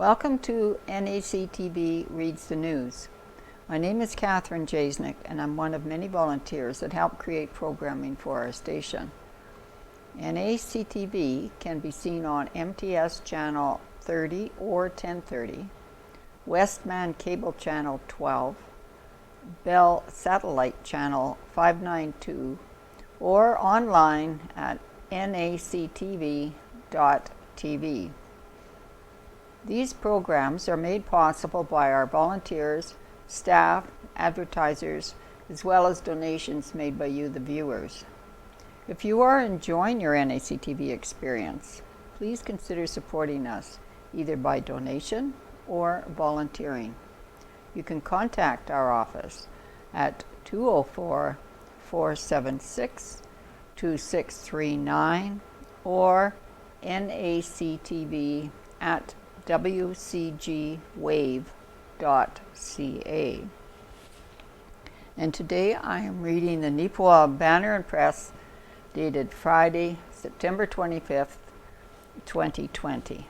Welcome to NACTV Reads the News. My name is Catherine Jasienczyk, and I'm one of many volunteers that help create programming for our station. NACTV can be seen on MTS Channel 30 or 1030, Westman Cable Channel 12, Bell Satellite Channel 592, or online at nactv.tv. These programs are made possible by our volunteers, staff, advertisers, as well as donations made by you, the viewers. If you are enjoying your NACTV experience, please consider supporting us either by donation or volunteering. You can contact our office at 204-476-2639 or nactv@wcgwave.ca. And today I am reading the Neepawa Banner and Press dated Friday, September 25th, 2020.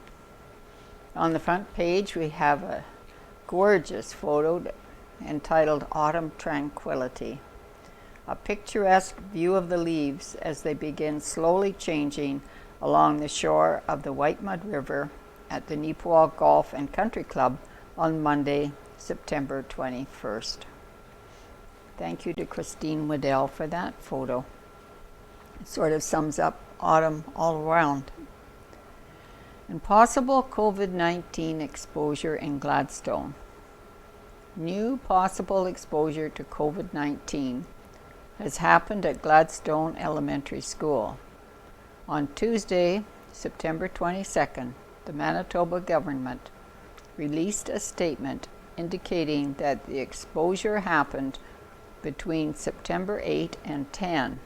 On the front page we have a gorgeous photo entitled Autumn Tranquility, a picturesque view of the leaves as they begin slowly changing along the shore of the White Mud River at the Neepawa Golf and Country Club on Monday, September 21st. Thank you to Christine Waddell for that photo. It sort of sums up autumn all around. And possible COVID-19 exposure in Gladstone. New possible exposure to COVID-19 has happened at Gladstone Elementary School. On Tuesday, September 22nd, the Manitoba government released a statement indicating that the exposure happened between September 8 and 10,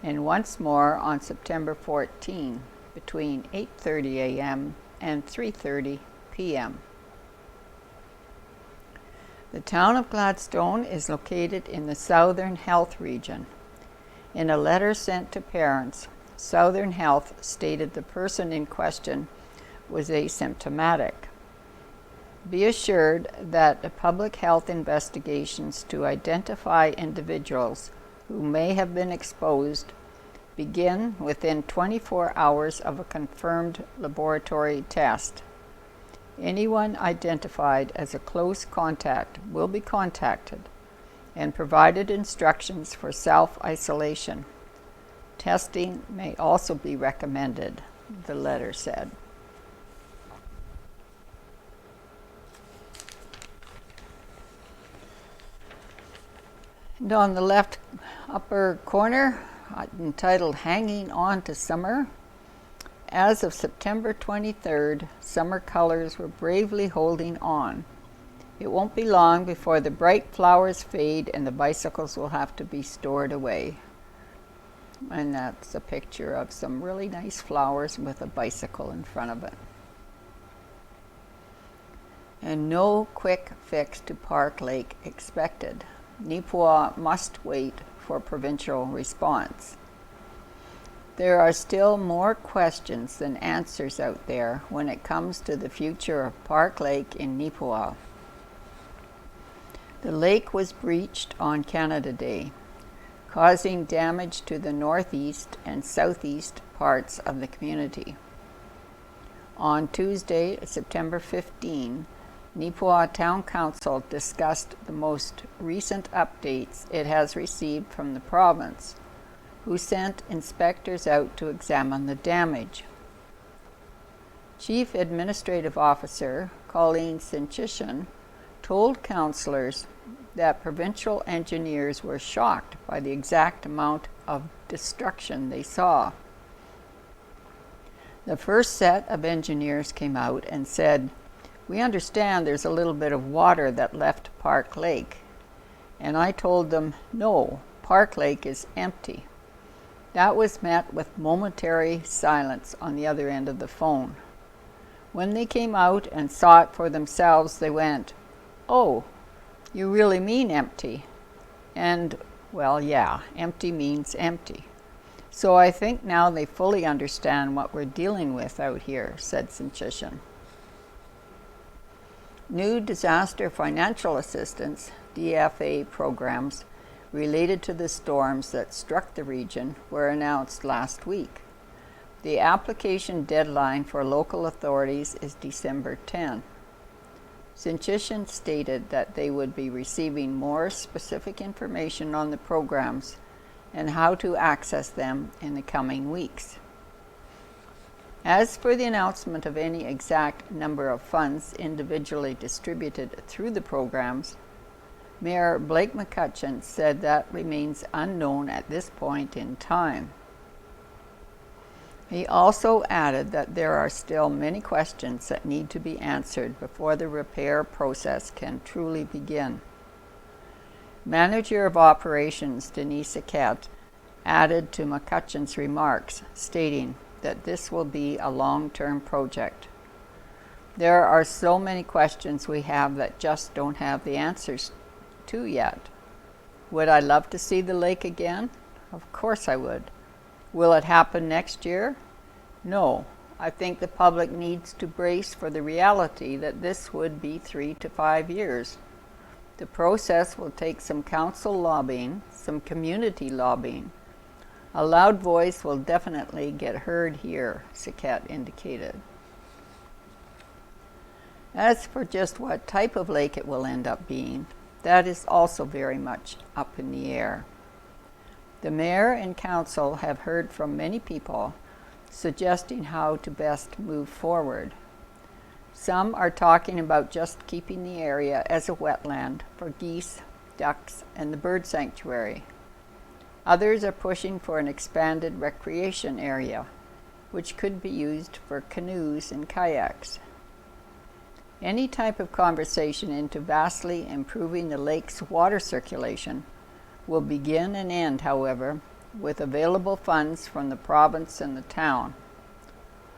and once more on September 14, between 8:30 a.m. and 3:30 p.m. The town of Gladstone is located in the Southern Health region. In a letter sent to parents, Southern Health stated the person in question was asymptomatic. Be assured that the public health investigations to identify individuals who may have been exposed begin within 24 hours of a confirmed laboratory test. Anyone identified as a close contact will be contacted and provided instructions for self-isolation. Testing may also be recommended, the letter said. And on the left upper corner, entitled Hanging On to Summer, as of September 23rd, summer colors were bravely holding on. It won't be long before the bright flowers fade and the bicycles will have to be stored away. And that's a picture of some really nice flowers with a bicycle in front of it. And no quick fix to Park Lake expected. Neepawa must wait for provincial response. There are still more questions than answers out there when it comes to the future of Park Lake in Neepawa. The lake was breached on Canada Day, causing damage to the northeast and southeast parts of the community. On Tuesday, September 15, Neepawa Town Council discussed the most recent updates it has received from the province, who sent inspectors out to examine the damage. Chief Administrative Officer Colleen Jasienczyk told councillors that provincial engineers were shocked by the exact amount of destruction they saw. The first set of engineers came out and said, "We understand there's a little bit of water that left Park Lake." And I told them, "No, Park Lake is empty." That was met with momentary silence on the other end of the phone. When they came out and saw it for themselves, they went, "Oh, you really mean empty?" And, well, yeah, empty means empty. So I think now they fully understand what we're dealing with out here, said Jasienczyk. New disaster financial assistance (DFA) programs related to the storms that struck the region were announced last week. The application deadline for local authorities is December 10. Jasienczyk stated that they would be receiving more specific information on the programs and how to access them in the coming weeks. As for the announcement of any exact number of funds individually distributed through the programs, Mayor Blake McCutcheon said that remains unknown at this point in time. He also added that there are still many questions that need to be answered before the repair process can truly begin. Manager of Operations Denise Saket added to McCutcheon's remarks, stating that this will be a long-term project. There are so many questions we have that just don't have the answers to yet. Would I love to see the lake again? Of course I would. Will it happen next year? No. I think the public needs to brace for the reality that this would be 3 to 5 years. The process will take some council lobbying, some community lobbying. A loud voice will definitely get heard here, Saket indicated. As for just what type of lake it will end up being, that is also very much up in the air. The mayor and council have heard from many people suggesting how to best move forward. Some are talking about just keeping the area as a wetland for geese, ducks, and the bird sanctuary. Others are pushing for an expanded recreation area, which could be used for canoes and kayaks. Any type of conversation into vastly improving the lake's water circulation will begin and end, however, with available funds from the province and the town.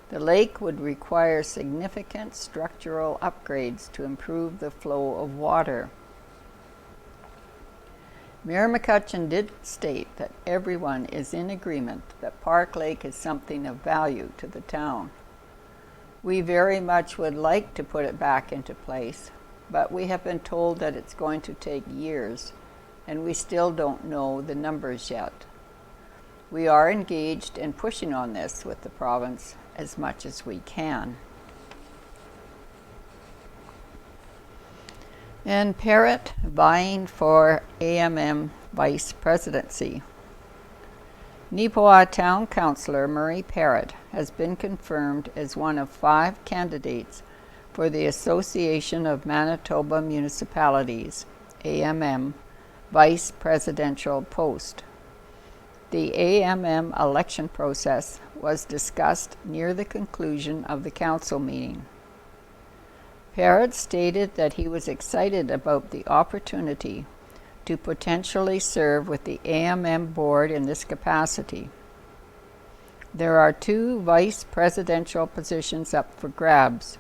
The lake would require significant structural upgrades to improve the flow of water. Mayor McCutcheon did state that everyone is in agreement that Park Lake is something of value to the town. We very much would like to put it back into place, but we have been told that it's going to take years, and we still don't know the numbers yet. We are engaged in pushing on this with the province as much as we can. And Parrott vying for AMM vice presidency. Neepawa Town Councillor Murray Parrott has been confirmed as one of 5 candidates for the Association of Manitoba Municipalities, AMM, vice presidential post. The AMM election process was discussed near the conclusion of the council meeting. Parrott stated that he was excited about the opportunity to potentially serve with the AMM board in this capacity. There are 2 vice presidential positions up for grabs,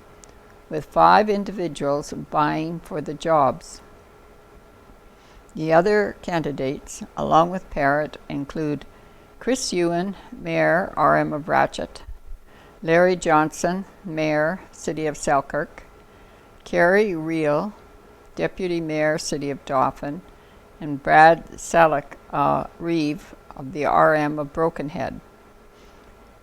with 5 individuals vying for the jobs. The other candidates, along with Parrott, include Chris Ewan, Mayor, RM of Ratchet; Larry Johnson, Mayor, City of Selkirk; Carrie Reel, Deputy Mayor, City of Dauphin; and Brad Salek Reeve of the RM of Brokenhead.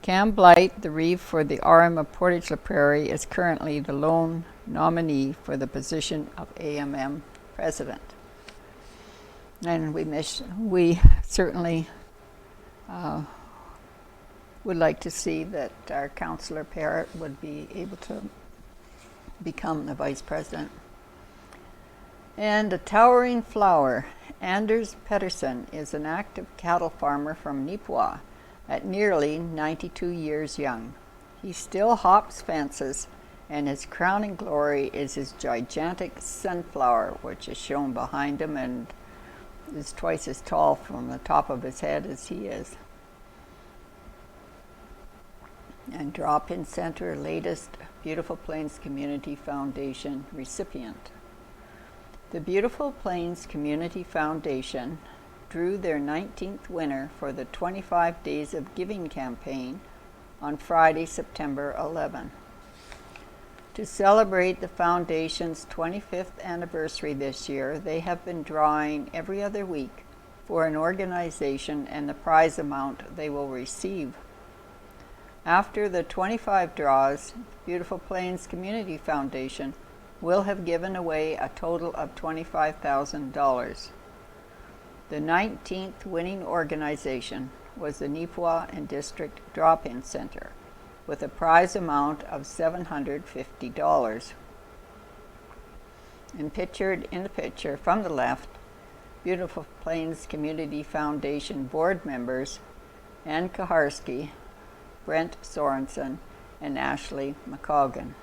Cam Blight, the Reeve for the RM of Portage La Prairie, is currently the lone nominee for the position of AMM President. And we certainly would like to see that our Councillor Parrott would be able to become the Vice President. And a towering flower, Anders Pettersson is an active cattle farmer from Neepawa at nearly 92 years young. He still hops fences, and his crowning glory is his gigantic sunflower, which is shown behind him and is twice as tall from the top of his head as he is. And Drop-In Center, latest Beautiful Plains Community Foundation recipient. The Beautiful Plains Community Foundation drew their 19th winner for the 25 Days of Giving campaign on Friday, September 11. To celebrate the Foundation's 25th anniversary this year, they have been drawing every other week for an organization and the prize amount they will receive. After the 25 draws, Beautiful Plains Community Foundation will have given away a total of $25,000. The 19th winning organization was the Neepawa and District Drop-In Center, with a prize amount of $750. And pictured in the picture from the left, Beautiful Plains Community Foundation board members Ann Kaharski, Brent Sorensen, and Ashley McColgan.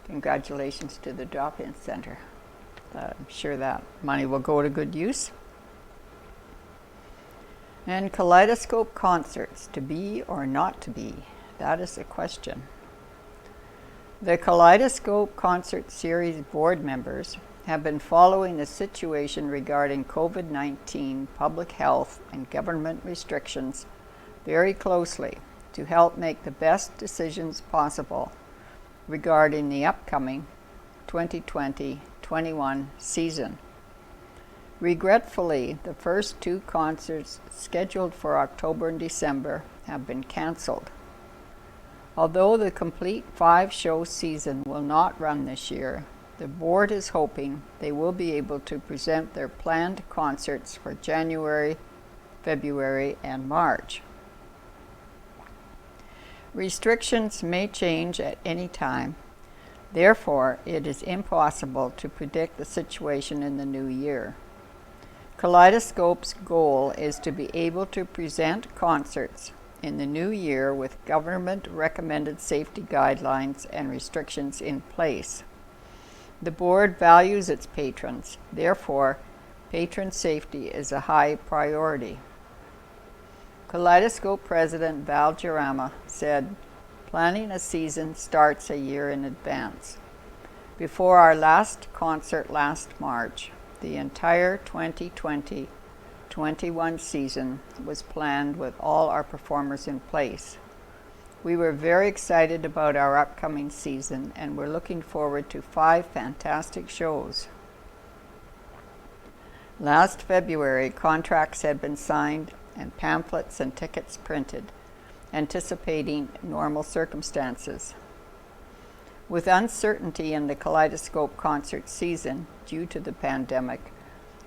Congratulations to the Drop-In Center. I'm sure that money will go to good use. And Kaleidoscope concerts, to be or not to be? That is the question. The Kaleidoscope Concert Series board members have been following the situation regarding COVID-19 public health and government restrictions very closely to help make the best decisions possible regarding the upcoming 2020-21 season. Regretfully, the first two concerts scheduled for October and December have been canceled. Although the complete 5-show season will not run this year, the board is hoping they will be able to present their planned concerts for January, February, and March. Restrictions may change at any time. Therefore, it is impossible to predict the situation in the new year. Kaleidoscope's goal is to be able to present concerts in the new year with government-recommended safety guidelines and restrictions in place. The board values its patrons. Therefore, patron safety is a high priority. Kaleidoscope President Val Jarama said, "Planning a season starts a year in advance. Before our last concert last March, the entire 2020-21 season was planned with all our performers in place. We were very excited about our upcoming season and we're looking forward to 5 fantastic shows." Last February, contracts had been signed and pamphlets and tickets printed, anticipating normal circumstances. With uncertainty in the Kaleidoscope concert season due to the pandemic,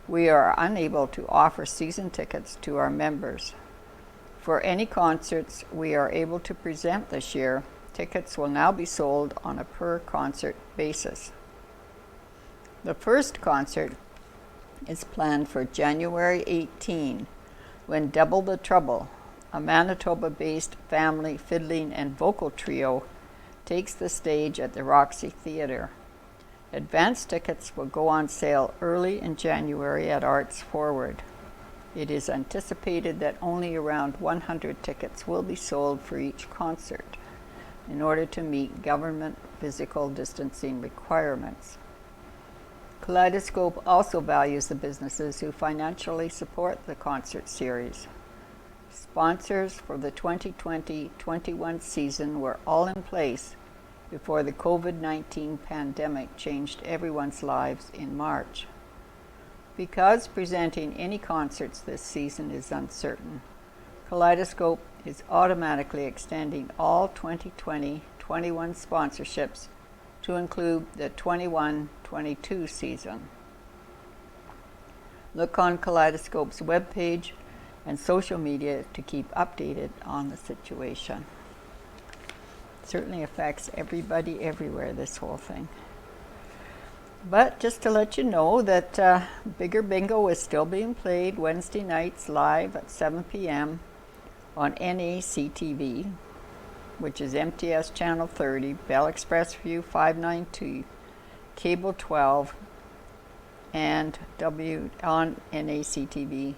we are unable to offer season tickets to our members. For any concerts we are able to present this year, tickets will now be sold on a per-concert basis. The first concert is planned for January 18, when Double the Trouble, a Manitoba-based family fiddling and vocal trio, takes the stage at the Roxy Theatre. Advance tickets will go on sale early in January at Arts Forward. It is anticipated that only around 100 tickets will be sold for each concert in order to meet government physical distancing requirements. Kaleidoscope also values the businesses who financially support the concert series. Sponsors for the 2020-21 season were all in place before the COVID-19 pandemic changed everyone's lives in March. Because presenting any concerts this season is uncertain, Kaleidoscope is automatically extending all 2020-21 sponsorships to include the 21-22 season. Look on Kaleidoscope's webpage and social media to keep updated on the situation. It certainly affects everybody everywhere, this whole thing. But just to let you know that Bigger Bingo is still being played Wednesday nights live at 7 p.m. on NACTV, which is MTS Channel 30, Bell Express View 592, Cable 12, and on NACTV.tv.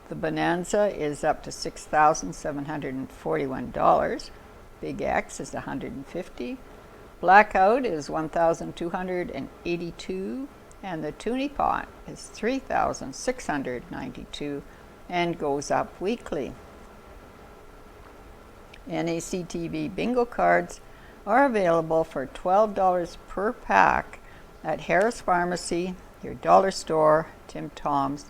The Bonanza is up to $6,741. Big X is $150. Blackout is $1,282, and the Toonie Pot is $3,692 and goes up weekly. NACTV bingo cards are available for $12 per pack at Harris Pharmacy, your dollar store, Tim Tom's,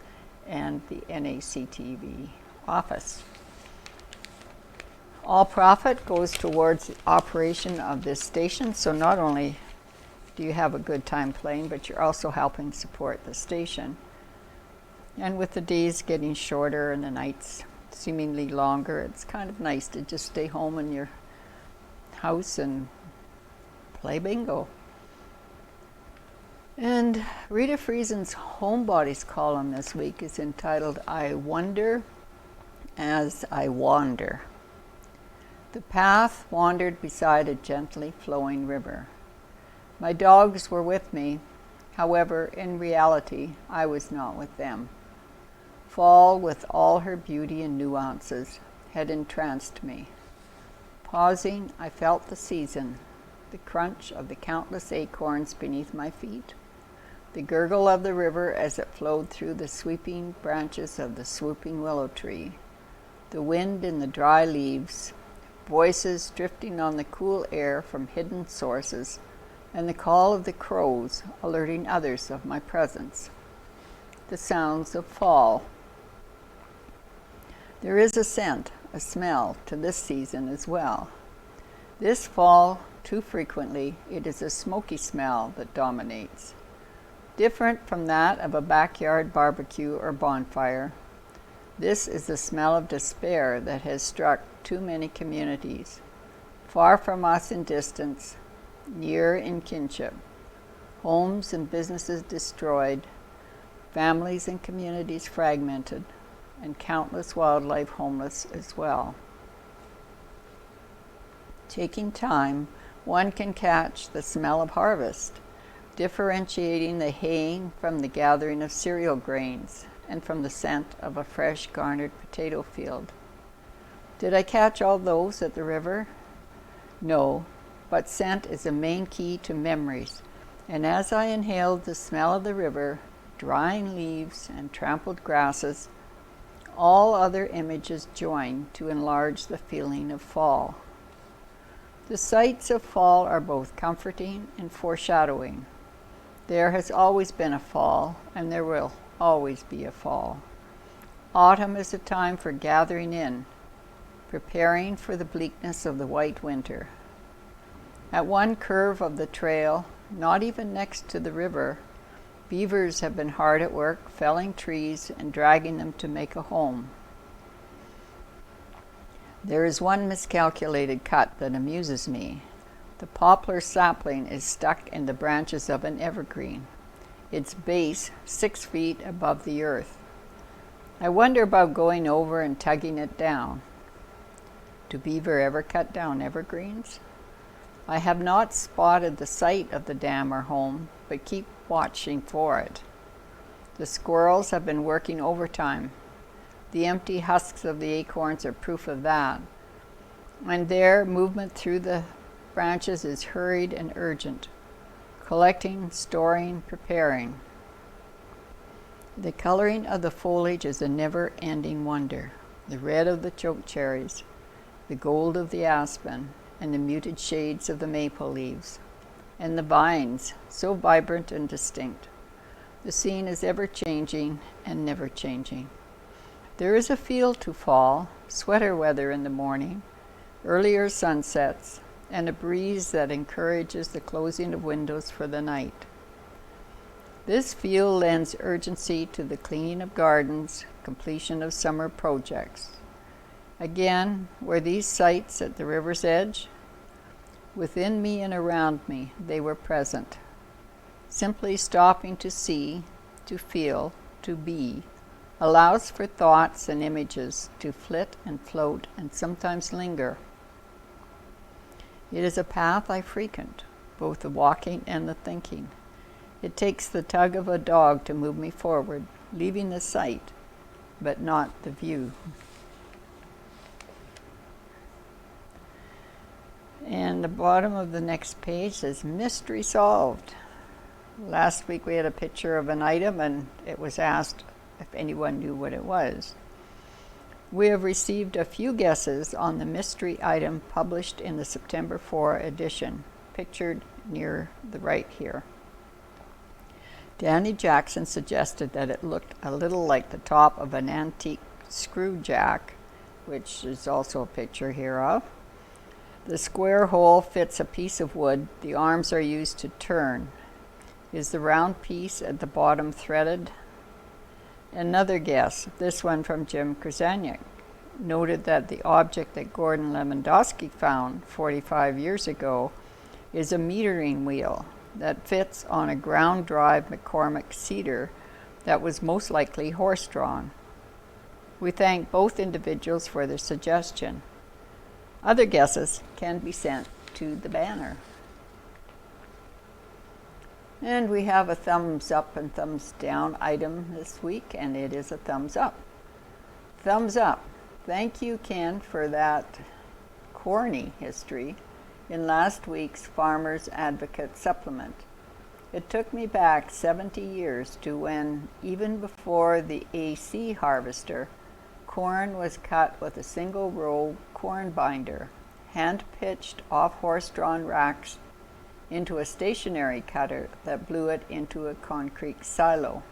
and the NACTV office. All profit goes towards the operation of this station, so not only do you have a good time playing, but you're also helping support the station. And with the days getting shorter and the nights seemingly longer, it's kind of nice to just stay home in your house and play bingo. And Rita Friesen's Homebodies column this week is entitled, I Wonder as I Wander. The path wandered beside a gently flowing river. My dogs were with me. However, in reality, I was not with them. Fall, with all her beauty and nuances, had entranced me. Pausing, I felt the season, the crunch of the countless acorns beneath my feet, the gurgle of the river as it flowed through the sweeping branches of the swooping willow tree, the wind in the dry leaves, voices drifting on the cool air from hidden sources, and the call of the crows alerting others of my presence. The sounds of fall. There is a scent, a smell to this season as well. This fall, too frequently, it is a smoky smell that dominates. Different from that of a backyard barbecue or bonfire, this is the smell of despair that has struck too many communities, far from us in distance, near in kinship. Homes and businesses destroyed, families and communities fragmented, and countless wildlife homeless as well. Taking time, one can catch the smell of harvest, differentiating the haying from the gathering of cereal grains and from the scent of a fresh garnered potato field. Did I catch all those at the river? No, but scent is a main key to memories, and as I inhaled the smell of the river, drying leaves and trampled grasses, all other images joined to enlarge the feeling of fall. The sights of fall are both comforting and foreshadowing. There has always been a fall, and there will always be a fall. Autumn is a time for gathering in, preparing for the bleakness of the white winter. At one curve of the trail, not even next to the river, beavers have been hard at work felling trees and dragging them to make a home. There is one miscalculated cut that amuses me. The poplar sapling is stuck in the branches of an evergreen, its base 6 feet above the earth. I wonder about going over and tugging it down. Do beaver ever cut down evergreens? I have not spotted the site of the dam or home, but keep watching for it. The squirrels have been working overtime. The empty husks of the acorns are proof of that. And their movement through the branches is hurried and urgent, collecting, storing, preparing. The coloring of the foliage is a never-ending wonder. The red of the chokecherries, the gold of the aspen, and the muted shades of the maple leaves, and the vines, so vibrant and distinct. The scene is ever-changing and never-changing. There is a feel to fall, sweater weather in the morning, earlier sunsets, and a breeze that encourages the closing of windows for the night. This feel lends urgency to the cleaning of gardens, completion of summer projects. Again, were these sights at the river's edge? Within me and around me, they were present. Simply stopping to see, to feel, to be, allows for thoughts and images to flit and float and sometimes linger. It is a path I frequent, both the walking and the thinking. It takes the tug of a dog to move me forward, leaving the sight, but not the view. And the bottom of the next page says, Mystery Solved. Last week we had a picture of an item and it was asked if anyone knew what it was. We have received a few guesses on the mystery item published in the September 4 edition, pictured near the right here. Danny Jackson suggested that it looked a little like the top of an antique screw jack, which is also a picture here of. The square hole fits a piece of wood. The arms are used to turn. Is the round piece at the bottom threaded? Another guess, this one from Jim Krasaniak, noted that the object that Gordon Lewandowski found 45 years ago is a metering wheel that fits on a ground-drive McCormick cedar that was most likely horse-drawn. We thank both individuals for their suggestion. Other guesses can be sent to the banner. And we have a thumbs up and thumbs down item this week, and it is a thumbs up. Thumbs up. Thank you, Ken, for that corny history in last week's Farmers Advocate supplement. It took me back 70 years to when, even before the AC harvester, corn was cut with a single row corn binder, hand-pitched off horse-drawn racks into a stationary cutter that blew it into a concrete silo.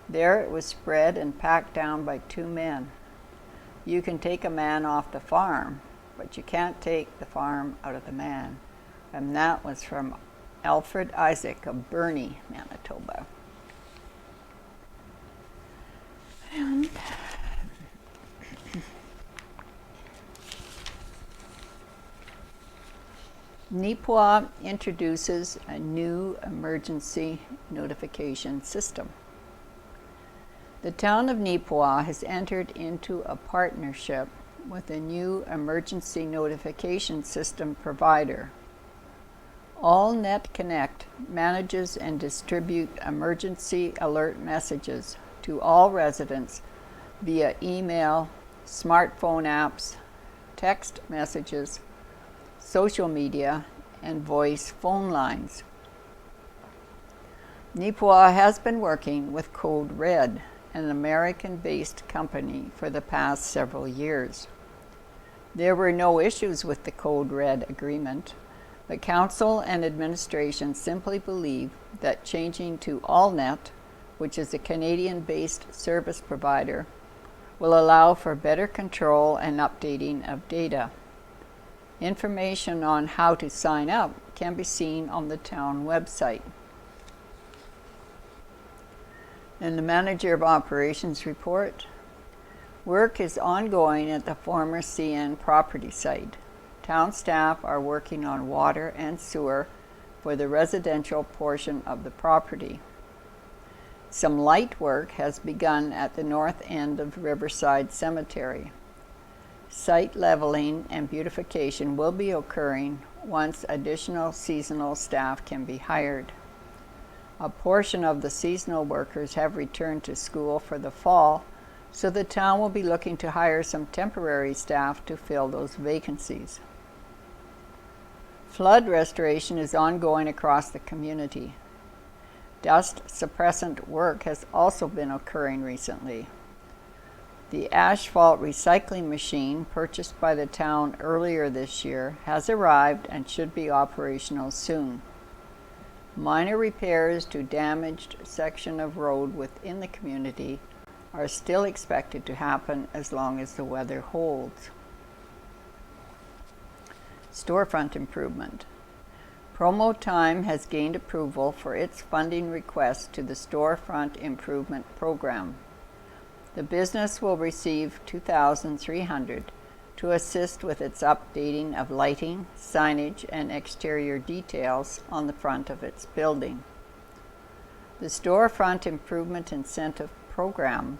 There it was spread and packed down by 2 men. You can take a man off the farm, but you can't take the farm out of the man. And that was from Alfred Isaac of Burnie, Manitoba. And Neepawa introduces a new emergency notification system. The town of Neepawa has entered into a partnership with a new emergency notification system provider. AllNet Connect manages and distributes emergency alert messages to all residents via email, smartphone apps, text messages, social media, and voice phone lines. Neepawa has been working with Code Red, an American-based company, for the past several years. There were no issues with the Code Red agreement. The council and administration simply believe that changing to AllNet, which is a Canadian-based service provider, will allow for better control and updating of data. Information on how to sign up can be seen on the town website. In the Manager of Operations report, work is ongoing at the former CN property site. Town staff are working on water and sewer for the residential portion of the property. Some light work has begun at the north end of Riverside Cemetery. Site leveling and beautification will be occurring once additional seasonal staff can be hired. A portion of the seasonal workers have returned to school for the fall, so the town will be looking to hire some temporary staff to fill those vacancies. Flood restoration is ongoing across the community. Dust suppressant work has also been occurring recently. The asphalt recycling machine purchased by the town earlier this year has arrived and should be operational soon. Minor repairs to damaged section of road within the community are still expected to happen as long as the weather holds. Storefront improvement. Promo Time has gained approval for its funding request to the Storefront Improvement Program. The business will receive $2,300 to assist with its updating of lighting, signage, and exterior details on the front of its building. The Storefront Improvement Incentive Program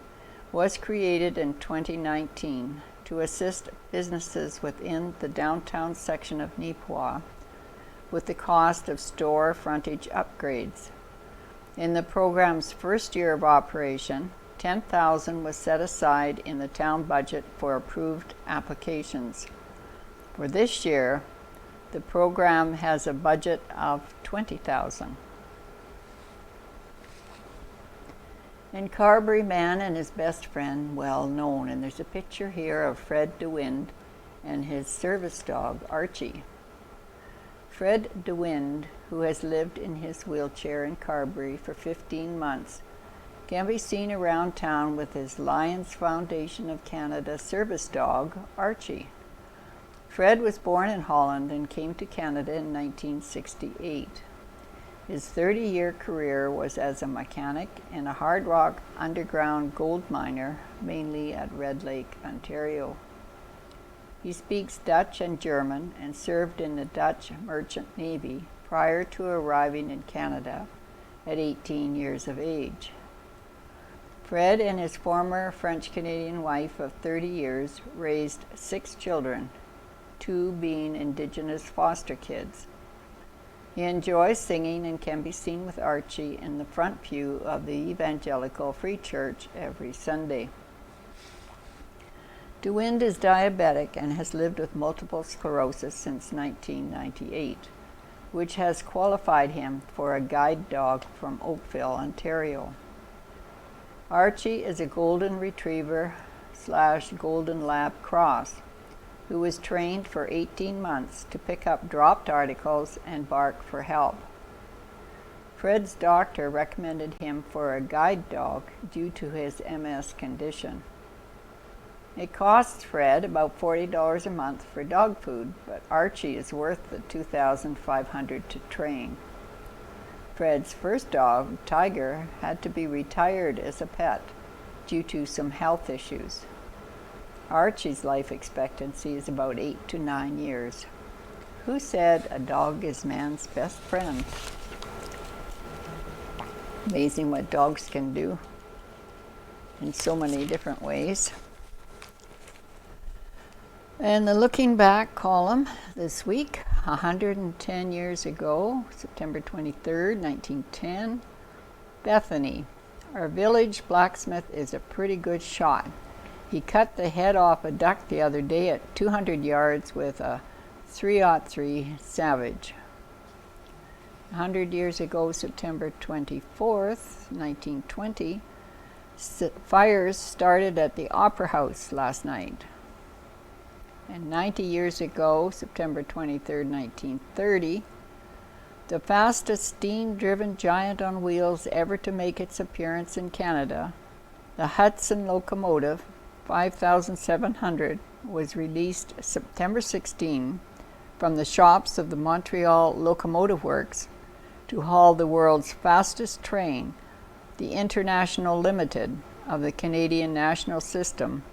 was created in 2019 to assist businesses within the downtown section of Neepawa with the cost of store frontage upgrades. In the program's first year of operation, $10,000 was set aside in the town budget for approved applications. For this year, the program has a budget of $20,000. And Carberry man and his best friend, well known. And there's a picture here of Fred DeWind and his service dog, Archie. Fred DeWind, who has lived in his wheelchair in Carberry for 15 months, can be seen around town with his Lions Foundation of Canada service dog, Archie. Fred was born in Holland and came to Canada in 1968. His 30-year career was as a mechanic and a hard rock underground gold miner, mainly at Red Lake, Ontario. He speaks Dutch and German and served in the Dutch Merchant Navy prior to arriving in Canada at 18 years of age. Fred and his former French-Canadian wife of 30 years raised 6 children, 2 being Indigenous foster kids. He enjoys singing and can be seen with Archie in the front pew of the Evangelical Free Church every Sunday. DeWind is diabetic and has lived with multiple sclerosis since 1998, which has qualified him for a guide dog from Oakville, Ontario. Archie is a golden retriever / golden lab cross who was trained for 18 months to pick up dropped articles and bark for help. Fred's doctor recommended him for a guide dog due to his MS condition. It costs Fred about $40 a month for dog food, but Archie is worth the $2,500 to train. Fred's first dog, Tiger, had to be retired as a pet due to some health issues. Archie's life expectancy is about 8 to 9 years. Who said a dog is man's best friend? Amazing what dogs can do in so many different ways. And the looking back column this week, 110 years ago, September 23rd, 1910, Bethany. Our village blacksmith is a pretty good shot. He cut the head off a duck the other day at 200 yards with a .303 Savage. 100 years ago, September 24th, 1920, fires started at the Opera House last night. And 90 years ago, September 23rd, 1930, the fastest steam-driven giant on wheels ever to make its appearance in Canada, the Hudson locomotive 5700, was released September 16 from the shops of the Montreal Locomotive Works to haul the world's fastest train, the International Limited of the Canadian National System,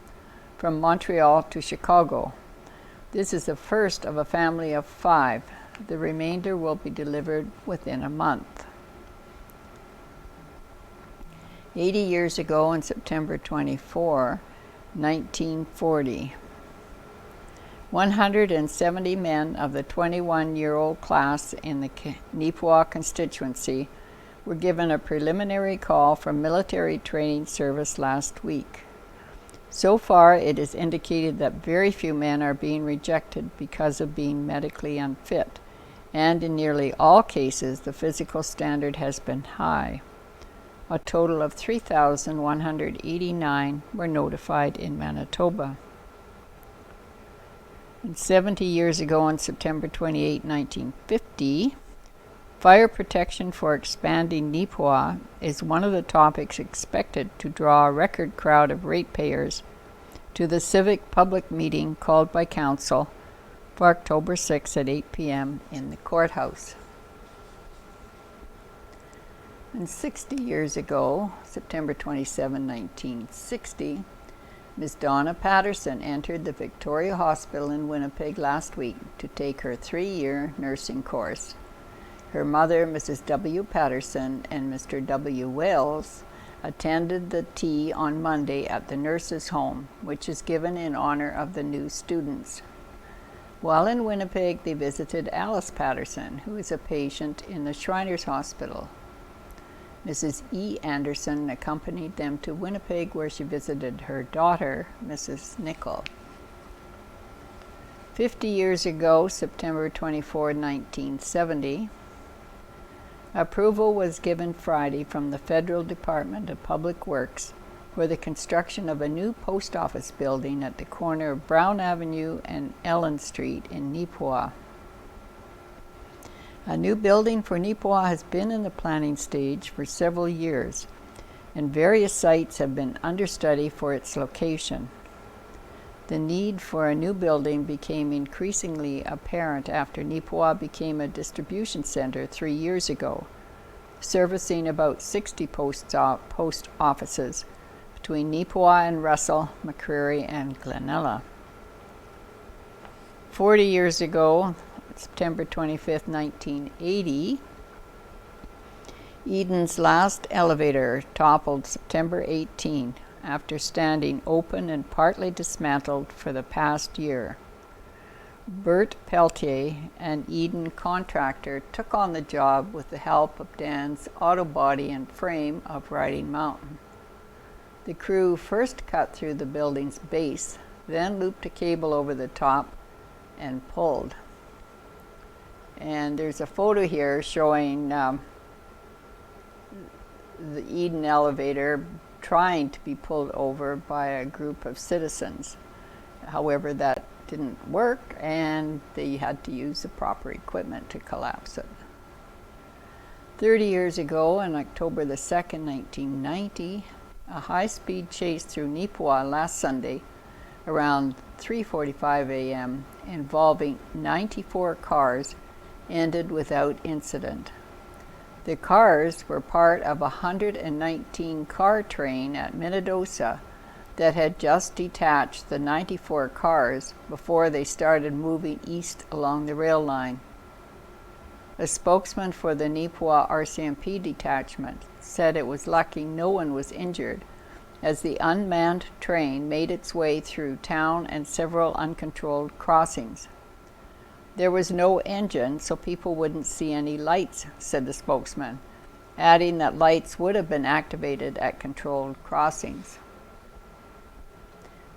from Montreal to Chicago. This is the first of a family of 5. The remainder will be delivered within a month. 80 years ago, on September 24, 1940, 170 men of the 21-year-old class in the Neepawa constituency were given a preliminary call for military training service last week. So far, it is indicated that very few men are being rejected because of being medically unfit, and in nearly all cases, the physical standard has been high. A total of 3,189 were notified in Manitoba. And 70 years ago, on September 28, 1950, fire protection for expanding Neepawa is one of the topics expected to draw a record crowd of ratepayers to the civic public meeting called by Council for October 6 at 8 p.m. in the courthouse. And 60 years ago, September 27, 1960, Ms. Donna Patterson entered the Victoria Hospital in Winnipeg last week to take her 3-year nursing course. Her mother, Mrs. W. Patterson, and Mr. W. Wells attended the tea on Monday at the nurses' home, which is given in honor of the new students. While in Winnipeg, they visited Alice Patterson, who is a patient in the Shriners Hospital. Mrs. E. Anderson accompanied them to Winnipeg, where she visited her daughter, Mrs. Nicol. 50 years ago, September 24, 1970, Approval was given Friday from the Federal Department of Public Works for the construction of a new post office building at the corner of Brown Avenue and Ellen Street in Neepawa. A new building for Neepawa has been in the planning stage for several years, and various sites have been understudy for its location. The need for a new building became increasingly apparent after Neepawa became a distribution center 3 years ago, servicing about 60 post offices between Neepawa and Russell, McCreary, and Glenella. 40 years ago, September 25, 1980, Eden's last elevator toppled September 18 after standing open and partly dismantled for the past year. Bert Peltier, an Eden contractor, took on the job with the help of Dan's auto body and frame of Riding Mountain. The crew first cut through the building's base, then looped a cable over the top and pulled. And there's a photo here showing the Eden elevator trying to be pulled over by a group of citizens. However, that didn't work, and they had to use the proper equipment to collapse it. 30 years ago, on October the 2nd, 1990, a high-speed chase through Neepawa last Sunday around 3:45 a.m. involving 94 cars ended without incident. The cars were part of a 119-car train at Minnedosa that had just detached the 94 cars before they started moving east along the rail line. A spokesman for the Neepawa RCMP detachment said it was lucky no one was injured, as the unmanned train made its way through town and several uncontrolled crossings. There was no engine, so people wouldn't see any lights, said the spokesman, adding that lights would have been activated at controlled crossings.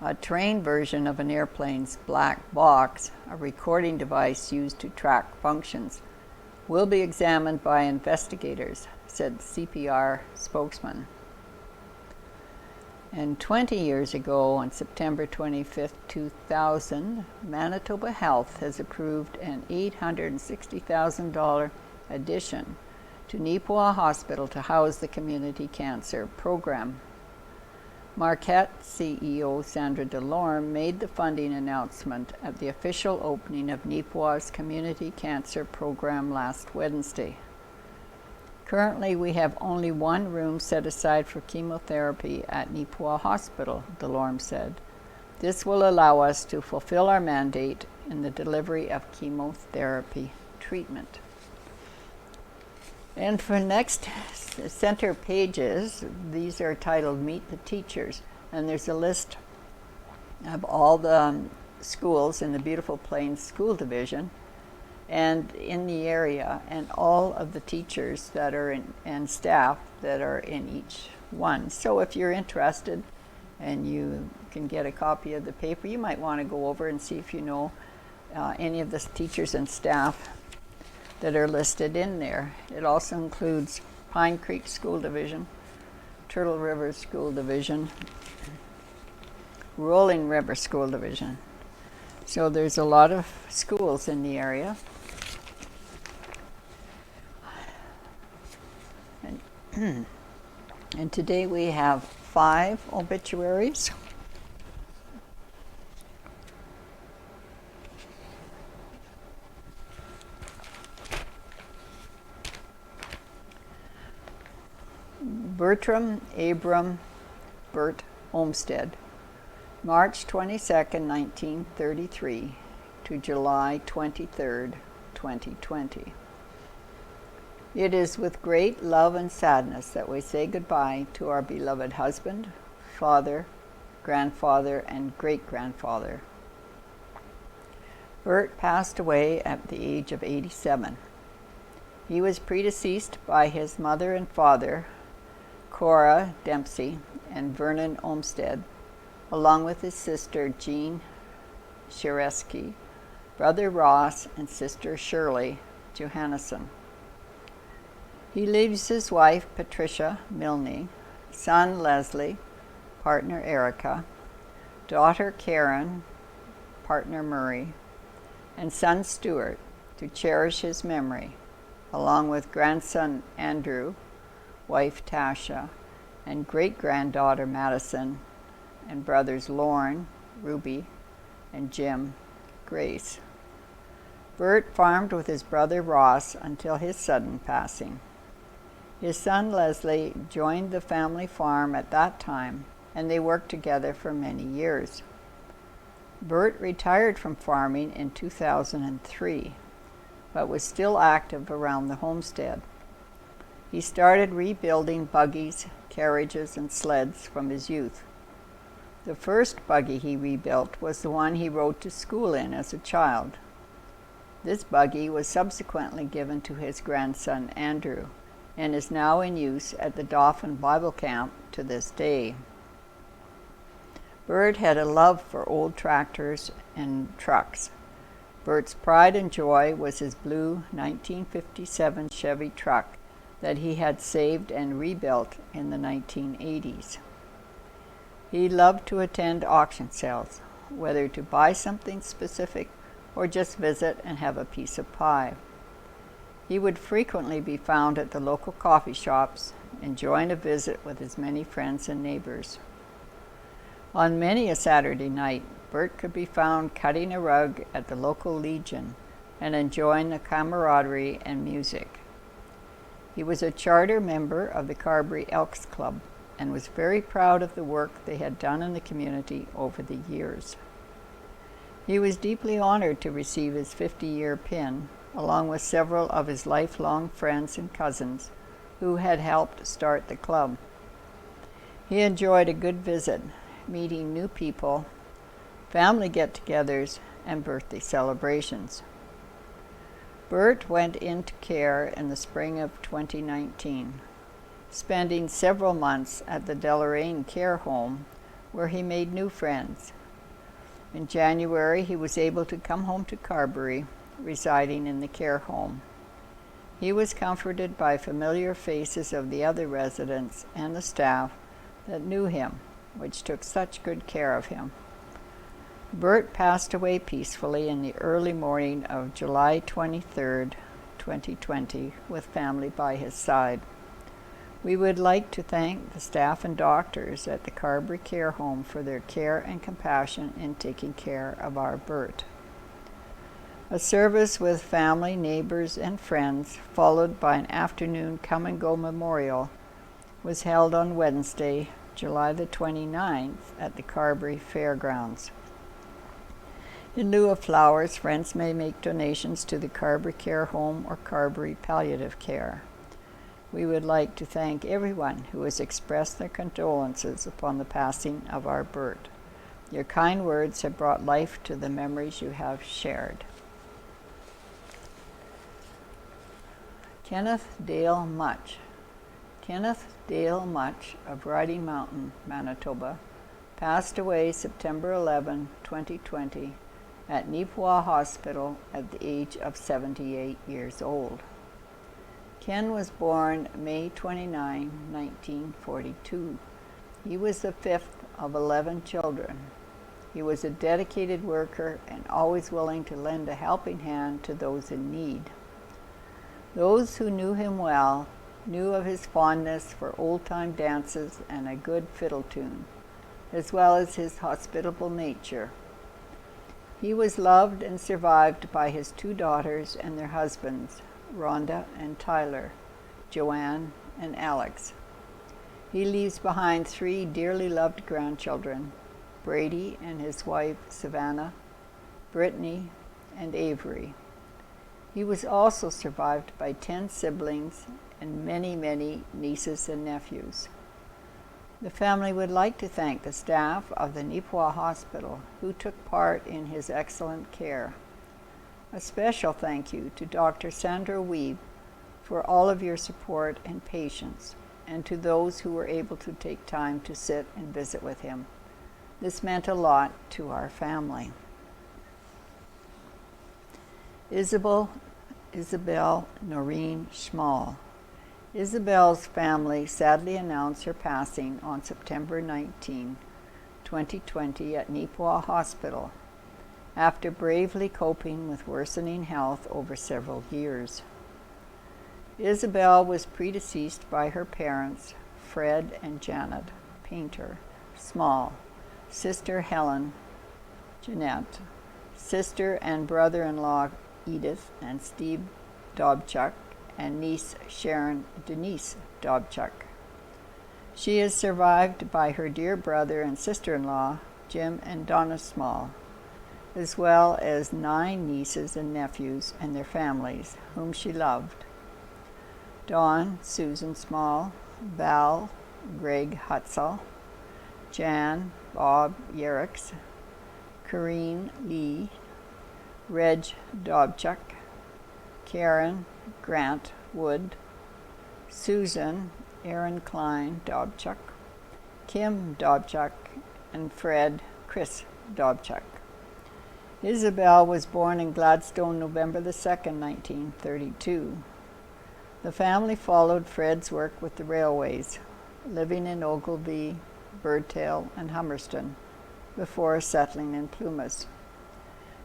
A train version of an airplane's black box, a recording device used to track functions, will be examined by investigators, said CPR spokesman. And 20 years ago, on September 25, 2000, Manitoba Health has approved an $860,000 addition to Neepawa Hospital to house the community cancer program. Marquette CEO Sandra Delorme made the funding announcement at the official opening of Neepawa's community cancer program last Wednesday. Currently, we have only one room set aside for chemotherapy at Neepawa Hospital, Delorme said. This will allow us to fulfill our mandate in the delivery of chemotherapy treatment. And for next center pages, these are titled Meet the Teachers, and there's a list of all the schools in the Beautiful Plains School Division and in the area, and all of the teachers that are in and staff that are in each one. So if you're interested and you can get a copy of the paper, you might want to go over and see if you know any of the teachers and staff that are listed in there. It also includes Pine Creek School Division, Turtle River School Division, Rolling River School Division. So there's a lot of schools in the area. And today we have 5 obituaries. Bertram Abram Bert Olmsted, March 22nd, 1933 to July 23rd, 2020. It is with great love and sadness that we say goodbye to our beloved husband, father, grandfather, and great-grandfather. Bert passed away at the age of 87. He was predeceased by his mother and father, Cora Dempsey and Vernon Olmsted, along with his sister Jean Sheresky, brother Ross, and sister Shirley Johannesson. He leaves his wife, Patricia Milne, son Leslie, partner Erica, daughter Karen, partner Murray, and son Stuart to cherish his memory, along with grandson Andrew, wife Tasha, and great-granddaughter Madison, and brothers Lauren, Ruby, and Jim, Grace. Bert farmed with his brother Ross until his sudden passing. His son Leslie joined the family farm at that time, and they worked together for many years. Bert retired from farming in 2003, but was still active around the homestead. He started rebuilding buggies, carriages, and sleds from his youth. The first buggy he rebuilt was the one he rode to school in as a child. This buggy was subsequently given to his grandson Andrew and is now in use at the Dauphin Bible Camp to this day. Bert had a love for old tractors and trucks. Bert's pride and joy was his blue 1957 Chevy truck that he had saved and rebuilt in the 1980s. He loved to attend auction sales, whether to buy something specific or just visit and have a piece of pie. He would frequently be found at the local coffee shops, enjoying a visit with his many friends and neighbors. On many a Saturday night, Bert could be found cutting a rug at the local Legion and enjoying the camaraderie and music. He was a charter member of the Carberry Elks Club and was very proud of the work they had done in the community over the years. He was deeply honored to receive his 50-year pin, along with several of his lifelong friends and cousins who had helped start the club. He enjoyed a good visit, meeting new people, family get-togethers, and birthday celebrations. Bert went into care in the spring of 2019, spending several months at the Deloraine Care Home, where he made new friends. In January, he was able to come home to Carberry, residing in the care home. He was comforted by familiar faces of the other residents and the staff that knew him, which took such good care of him. Bert passed away peacefully in the early morning of July 23, 2020, with family by his side. We would like to thank the staff and doctors at the Carberry Care Home for their care and compassion in taking care of our Bert. A service with family, neighbors, and friends, followed by an afternoon come-and-go memorial, was held on Wednesday, July the 29th, at the Carberry Fairgrounds. In lieu of flowers, friends may make donations to the Carberry Care Home or Carberry Palliative Care. We would like to thank everyone who has expressed their condolences upon the passing of our Bert. Your kind words have brought life to the memories you have shared. Kenneth Dale Much. Kenneth Dale Much of Riding Mountain, Manitoba, passed away September 11, 2020, at Neepawa Hospital at the age of 78 years old. Ken was born May 29, 1942. He was the fifth of 11 children. He was a dedicated worker and always willing to lend a helping hand to those in need. Those who knew him well knew of his fondness for old-time dances and a good fiddle tune, as well as his hospitable nature. He was loved and survived by his two daughters and their husbands, Rhonda and Tyler, Joanne and Alex. He leaves behind 3 dearly loved grandchildren, Brady and his wife Savannah, Brittany, and Avery. He was also survived by 10 siblings and many, many nieces and nephews. The family would like to thank the staff of the Neepawa Hospital who took part in his excellent care. A special thank you to Dr. Sandra Weeb for all of your support and patience, and to those who were able to take time to sit and visit with him. This meant a lot to our family. Isabel Noreen Schmall. Isabel's family sadly announced her passing on September 19, 2020 at Neepawa Hospital after bravely coping with worsening health over several years. Isabel was predeceased by her parents, Fred and Janet Painter, Small, sister Helen, Jeanette, sister and brother-in-law Edith and Steve Dobchuk, and niece Sharon Denise Dobchuk. She is survived by her dear brother and sister-in-law, Jim and Donna Small, as well as 9 nieces and nephews and their families, whom she loved. Dawn, Susan Small, Val, Greg Hutzel, Jan, Bob Yerricks, Corrine Lee, Reg Dobchuk, Karen Grant Wood, Susan Aaron Klein Dobchuk, Kim Dobchuk, and Fred Chris Dobchuk. Isabel was born in Gladstone, November the 2nd, 1932. The family followed Fred's work with the railways, living in Ogilvie, Birdtail, and Hummerston, before settling in Plumas.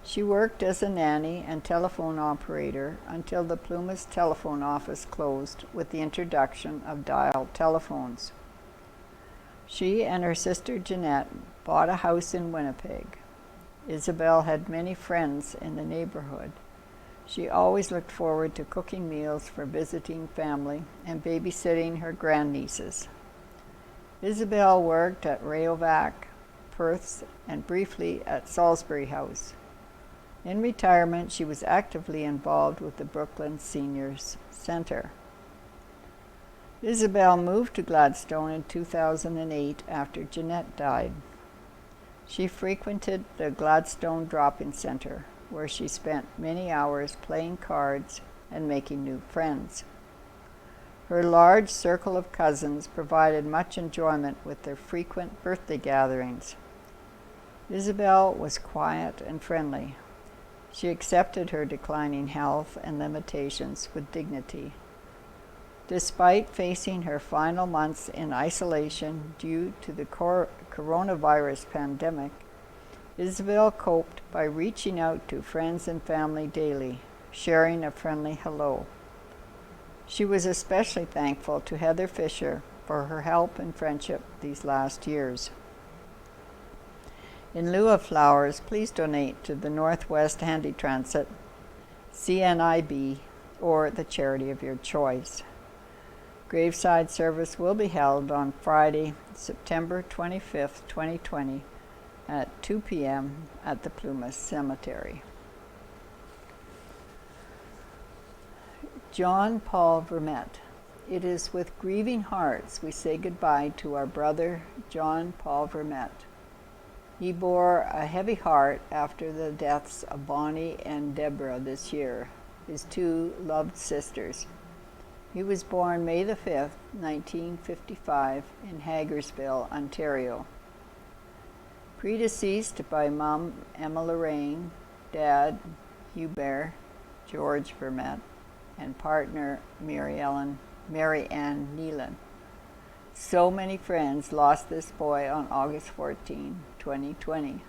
She worked as a nanny and telephone operator until the Plumas telephone office closed with the introduction of dial telephones. She and her sister Jeanette bought a house in Winnipeg. Isabel had many friends in the neighborhood. She always looked forward to cooking meals for visiting family and babysitting her grandnieces. Isabel worked at Rayovac, Perth's, and briefly at Salisbury House. In retirement, she was actively involved with the Brooklyn Seniors Center. Isabel moved to Gladstone in 2008 after Jeanette died. She frequented the Gladstone Drop-In Center, where she spent many hours playing cards and making new friends. Her large circle of cousins provided much enjoyment with their frequent birthday gatherings. Isabel was quiet and friendly. She accepted her declining health and limitations with dignity. Despite facing her final months in isolation due to the coronavirus pandemic, Isabel coped by reaching out to friends and family daily, sharing a friendly hello. She was especially thankful to Heather Fisher for her help and friendship these last years. In lieu of flowers, please donate to the Northwest Handy Transit, CNIB, or the charity of your choice. Graveside service will be held on Friday, September 25th, 2020, at 2 p.m. at the Plumas Cemetery. John Paul Vermette. It is with grieving hearts we say goodbye to our brother, John Paul Vermette. He bore a heavy heart after the deaths of Bonnie and Deborah this year, his 2 loved sisters. He was born May the 5th, 1955, in Hagersville, Ontario. Predeceased by Mom Emma Lorraine, Dad Hubert George Vermette, and partner Mary Ann Nealon. So many friends lost this boy on August 14, 2020.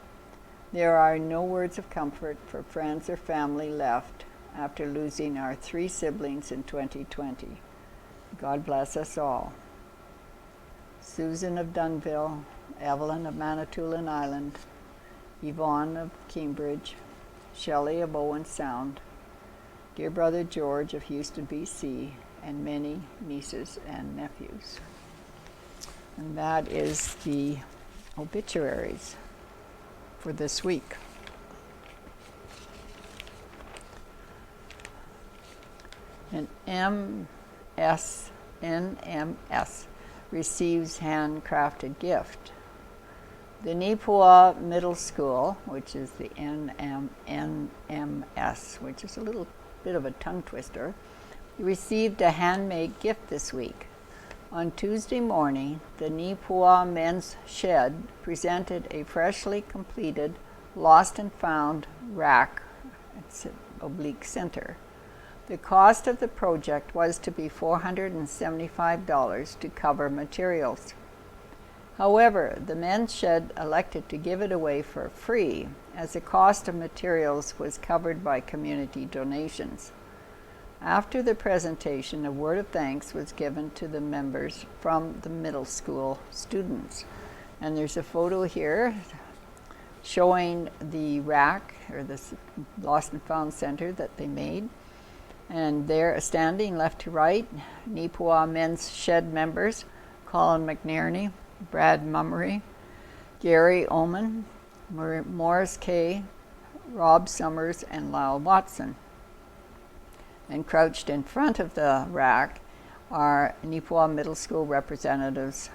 There are no words of comfort for friends or family left after losing our 3 siblings in 2020. God bless us all. Susan of Dunville, Evelyn of Manitoulin Island, Yvonne of Cambridge, Shelley of Owen Sound, dear brother George of Houston, BC, and many nieces and nephews. And that is the obituaries for this week. An NMS receives handcrafted gift. The Neepawa Middle School, which is the NMS, which is a little bit of a tongue twister, received a handmade gift this week. On Tuesday morning, the Neepawa Men's Shed presented a freshly completed Lost and Found rack, it's an oblique center, The cost of the project was to be $475 to cover materials. However, the men's shed elected to give it away for free, as the cost of materials was covered by community donations. After the presentation, a word of thanks was given to the members from the middle school students. And there's a photo here showing the rack, or the Lost and Found Center that they made. And there, standing left to right, Neepawa Men's Shed members, Colin McNerney, Brad Mummery, Gary Oman, Morris Kay, Rob Summers, and Lyle Watson. And crouched in front of the rack are Neepawa Middle School representatives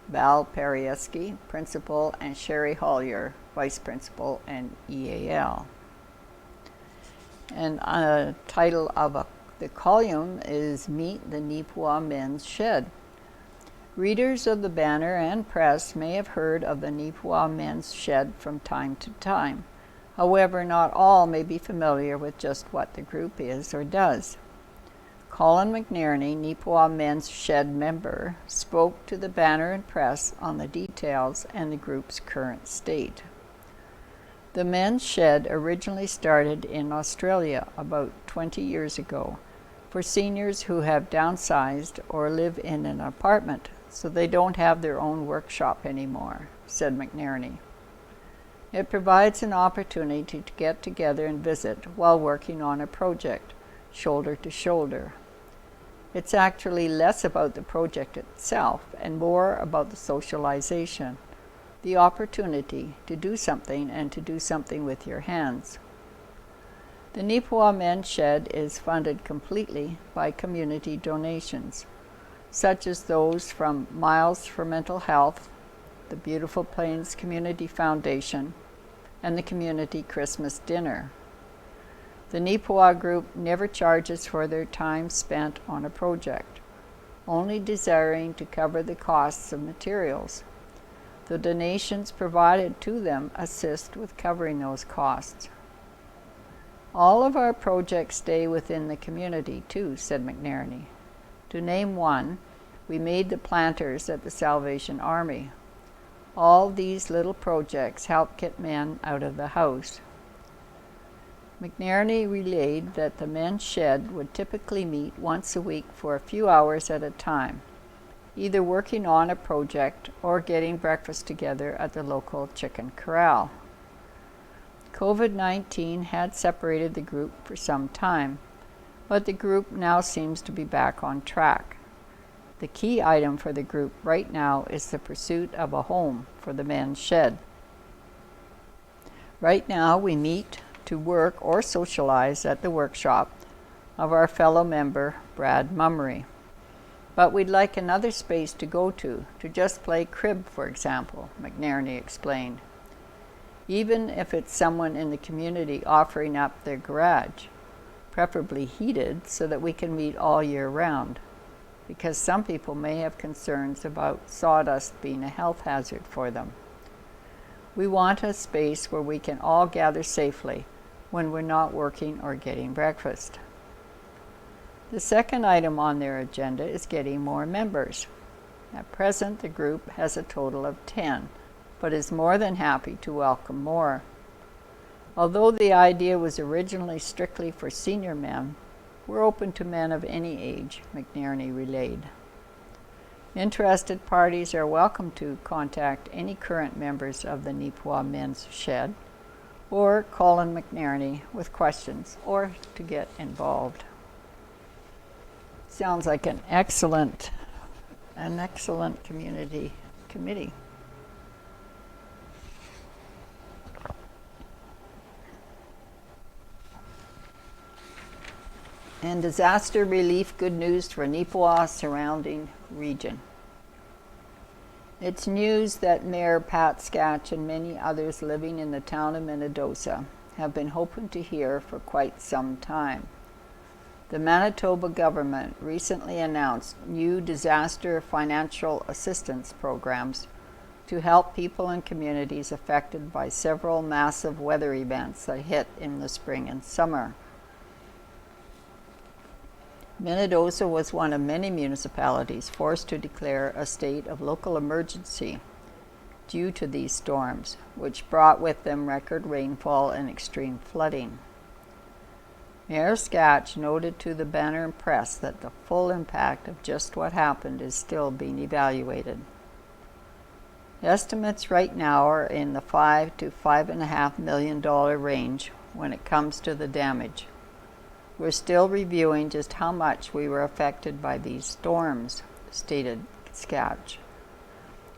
Val Perieski, principal, and Sherry Hollier, vice principal and EAL. And a title of the column is Meet the Neepawa Men's Shed. Readers of the Banner and press may have heard of the Neepawa Men's Shed from time to time. However, not all may be familiar with just what the group is or does. Colin McNerney, Neepawa Men's Shed member, spoke to the Banner and press on the details and the group's current state. The Men's Shed originally started in Australia about 20 years ago for seniors who have downsized or live in an apartment, so they don't have their own workshop anymore, said McNerney. It provides an opportunity to get together and visit while working on a project, shoulder to shoulder. It's actually less about the project itself and more about the socialization, the opportunity to do something and to do something with your hands. The Neepawa Men's Shed is funded completely by community donations, such as those from Miles for Mental Health, the Beautiful Plains Community Foundation, and the Community Christmas Dinner. The Neepawa group never charges for their time spent on a project, only desiring to cover the costs of materials. The donations provided to them assist with covering those costs. All of our projects stay within the community too, said McNerney. To name one, we made the planters at the Salvation Army. All these little projects help get men out of the house. McNerney relayed that the Men's Shed would typically meet once a week for a few hours at a time, either working on a project or getting breakfast together at the local chicken corral. COVID-19 had separated the group for some time, but the group now seems to be back on track. The key item for the group right now is the pursuit of a home for the Men's Shed. Right now we meet to work or socialize at the workshop of our fellow member Brad Mummery. But we'd like another space to go to just play crib, for example, McNerney explained. Even if it's someone in the community offering up their garage, preferably heated so that we can meet all year round, because some people may have concerns about sawdust being a health hazard for them. We want a space where we can all gather safely when we're not working or getting breakfast. The second item on their agenda is getting more members. At present, the group has a total of 10, but is more than happy to welcome more. Although the idea was originally strictly for senior men, we're open to men of any age, McNerney relayed. Interested parties are welcome to contact any current members of the Neepawa Men's Shed or Colin McNerney with questions or to get involved. Sounds like an excellent community committee. And disaster relief, good news for Neepawa surrounding region. It's news that Mayor Pat Scatch and many others living in the town of Minnedosa have been hoping to hear for quite some time. The Manitoba government recently announced new disaster financial assistance programs to help people and communities affected by several massive weather events that hit in the spring and summer. Minnedosa was one of many municipalities forced to declare a state of local emergency due to these storms, which brought with them record rainfall and extreme flooding. Mayor Scatch noted to the Banner and Press that the full impact of just what happened is still being evaluated. Estimates right now are in the $5 to $5.5 million range when it comes to the damage. We're still reviewing just how much we were affected by these storms, stated Scatch.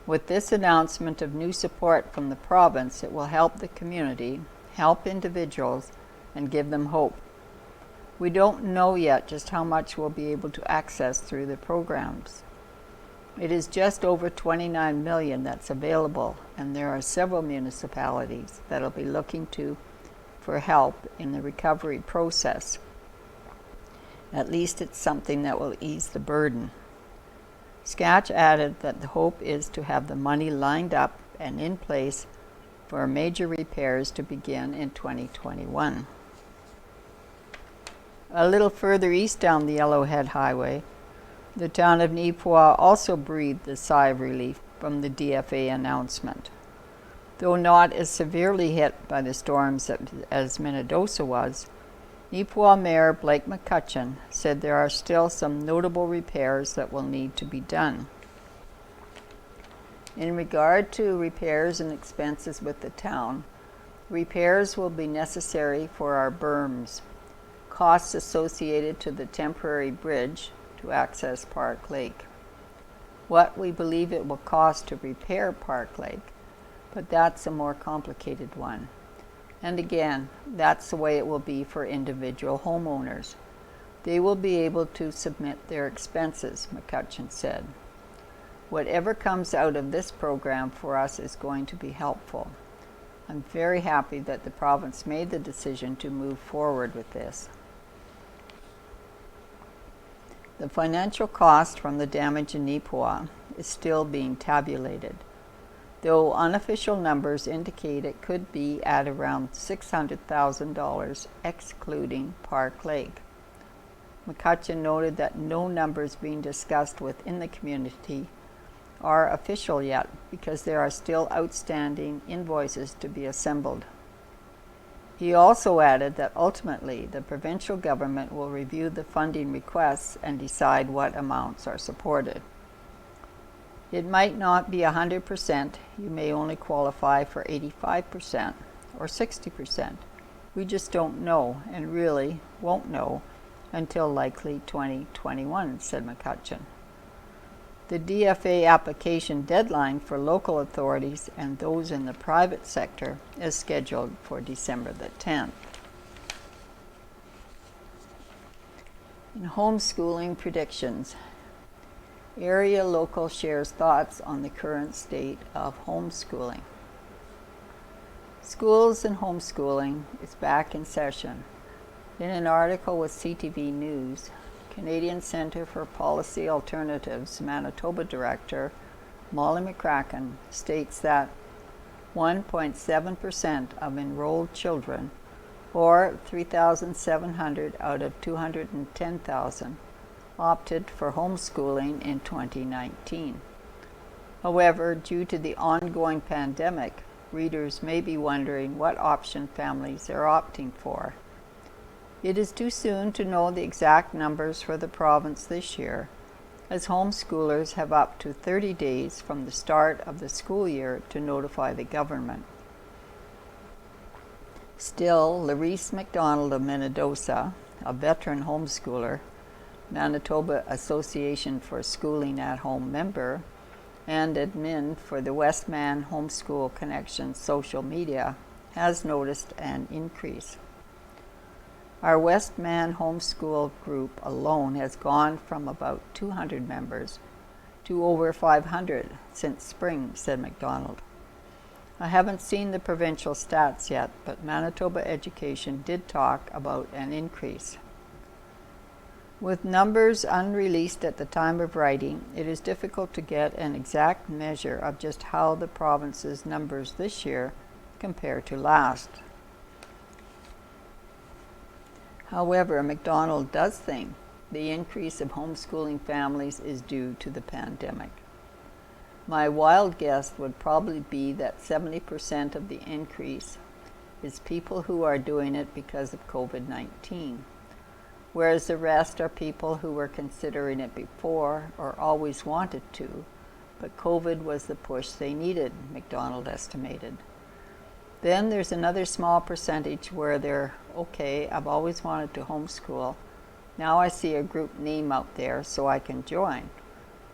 With this announcement of new support from the province, it will help the community, help individuals, and give them hope. We don't know yet just how much we'll be able to access through the programs. It is just over $29 million that's available, and there are several municipalities that will be looking for help in the recovery process. At least it's something that will ease the burden. Scatch added that the hope is to have the money lined up and in place for major repairs to begin in 2021. A little further east down the Yellowhead Highway, the town of Neepawa also breathed a sigh of relief from the DFA announcement. Though not as severely hit by the storms as Minnedosa was, Neepawa Mayor Blake McCutcheon said there are still some notable repairs that will need to be done. In regard to repairs and expenses with the town, repairs will be necessary for our berms, costs associated to the temporary bridge to access Park Lake, what we believe it will cost to repair Park Lake, but that's a more complicated one. And again, that's the way it will be for individual homeowners. They will be able to submit their expenses, McCutcheon said. Whatever comes out of this program for us is going to be helpful. I'm very happy that the province made the decision to move forward with this. The financial cost from the damage in Neepawa is still being tabulated, though unofficial numbers indicate it could be at around $600,000 excluding Park Lake. McCutcheon noted that no numbers being discussed within the community are official yet because there are still outstanding invoices to be assembled. He also added that ultimately the provincial government will review the funding requests and decide what amounts are supported. It might not be 100%, you may only qualify for 85% or 60%. We just don't know and really won't know until likely 2021, said McCutcheon. The DFA application deadline for local authorities and those in the private sector is scheduled for December the 10th. In homeschooling predictions, Area Local shares thoughts on the current state of homeschooling. Schools and homeschooling is back in session. In an article with CTV News, Canadian Centre for Policy Alternatives Manitoba Director Molly McCracken states that 1.7% of enrolled children, or 3,700 out of 210,000, opted for homeschooling in 2019. However, due to the ongoing pandemic, readers may be wondering what option families are opting for. It is too soon to know the exact numbers for the province this year, as homeschoolers have up to 30 days from the start of the school year to notify the government. Still, Larice McDonald of Minnedosa, a veteran homeschooler, Manitoba Association for Schooling at Home member, and admin for the Westman Homeschool Connection social media, has noticed an increase. Our Westman Homeschool group alone has gone from about 200 members to over 500 since spring, said McDonald. I haven't seen the provincial stats yet, but Manitoba Education did talk about an increase. With numbers unreleased at the time of writing, it is difficult to get an exact measure of just how the province's numbers this year compare to last. However, McDonald does think the increase of homeschooling families is due to the pandemic. My wild guess would probably be that 70% of the increase is people who are doing it because of COVID-19, whereas the rest are people who were considering it before or always wanted to, but COVID was the push they needed, McDonald estimated. Then there's another small percentage where they're, okay, I've always wanted to homeschool. Now I see a group name out there so I can join.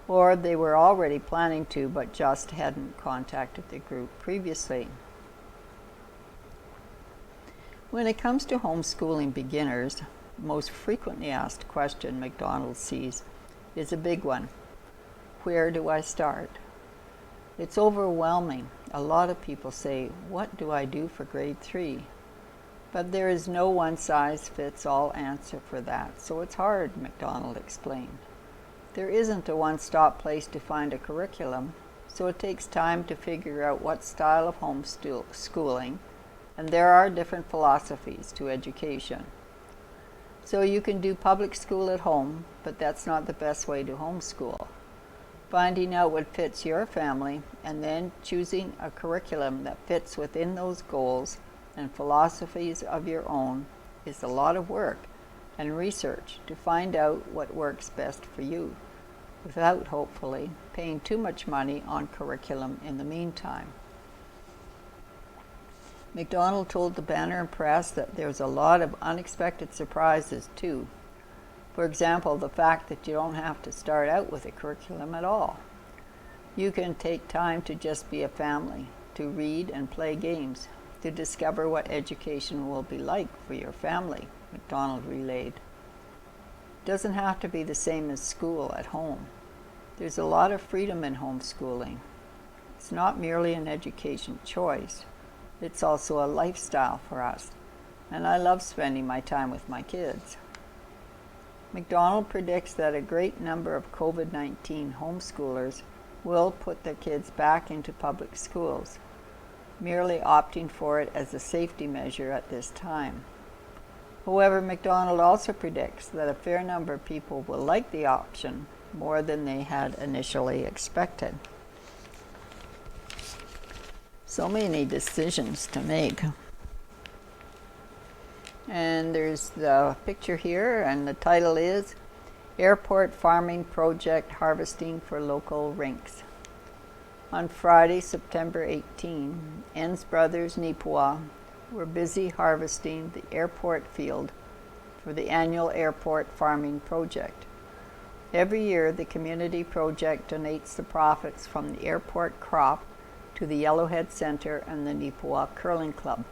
Or they were already planning to but just hadn't contacted the group previously. When it comes to homeschooling beginners, the most frequently asked question McDonald sees is a big one. Where do I start? It's overwhelming. A lot of people say, what do I do for grade 3? But there is no one-size-fits-all answer for that, so it's hard, McDonald explained. There isn't a one-stop place to find a curriculum, so it takes time to figure out what style of homeschooling, and there are different philosophies to education. So you can do public school at home, but that's not the best way to homeschool. Finding out what fits your family and then choosing a curriculum that fits within those goals and philosophies of your own is a lot of work and research to find out what works best for you, without, hopefully, paying too much money on curriculum in the meantime. McDonald told the Banner and Press that there's a lot of unexpected surprises too. For example, the fact that you don't have to start out with a curriculum at all. You can take time to just be a family, to read and play games, to discover what education will be like for your family, McDonald relayed. It doesn't have to be the same as school at home. There's a lot of freedom in homeschooling. It's not merely an education choice, it's also a lifestyle for us, and I love spending my time with my kids. McDonald predicts that a great number of COVID-19 homeschoolers will put their kids back into public schools, merely opting for it as a safety measure at this time. However, McDonald also predicts that a fair number of people will like the option more than they had initially expected. So many decisions to make. And there's the picture here, and the title is Airport Farming Project Harvesting for Local Rinks. On Friday, September 18, Enns Brothers Neepawa were busy harvesting the airport field for the annual airport farming project. Every year, the community project donates the profits from the airport crop to the Yellowhead Center and the Neepawa Curling Club.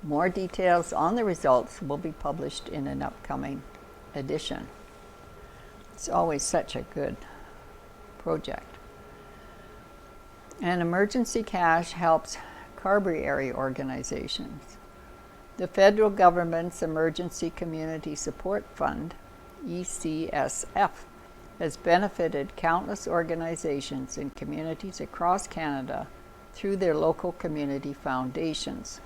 More details on the results will be published in an upcoming edition. It's always such a good project. And emergency cash helps Carberry area organizations. The federal government's Emergency Community Support Fund, ECSF, has benefited countless organizations in communities across Canada through their local community foundations.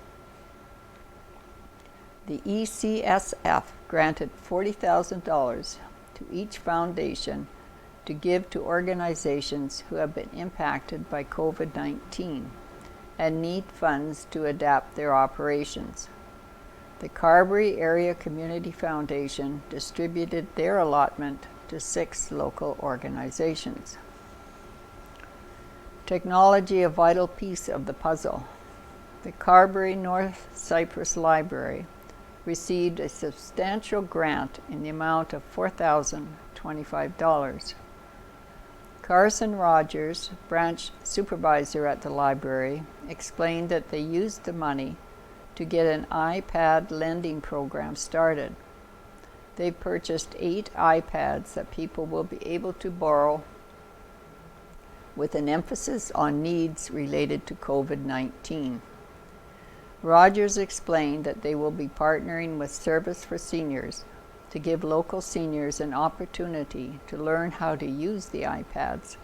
The ECSF granted $40,000 to each foundation to give to organizations who have been impacted by COVID-19 and need funds to adapt their operations. The Carberry Area Community Foundation distributed their allotment to 6 local organizations. Technology, a vital piece of the puzzle. The Carberry North Cyprus Library received a substantial grant in the amount of $4,025. Carson Rogers, branch supervisor at the library, explained that they used the money to get an iPad lending program started. They purchased 8 iPads that people will be able to borrow with an emphasis on needs related to COVID-19. Rogers explained that they will be partnering with Service for Seniors to give local seniors an opportunity to learn how to use the iPads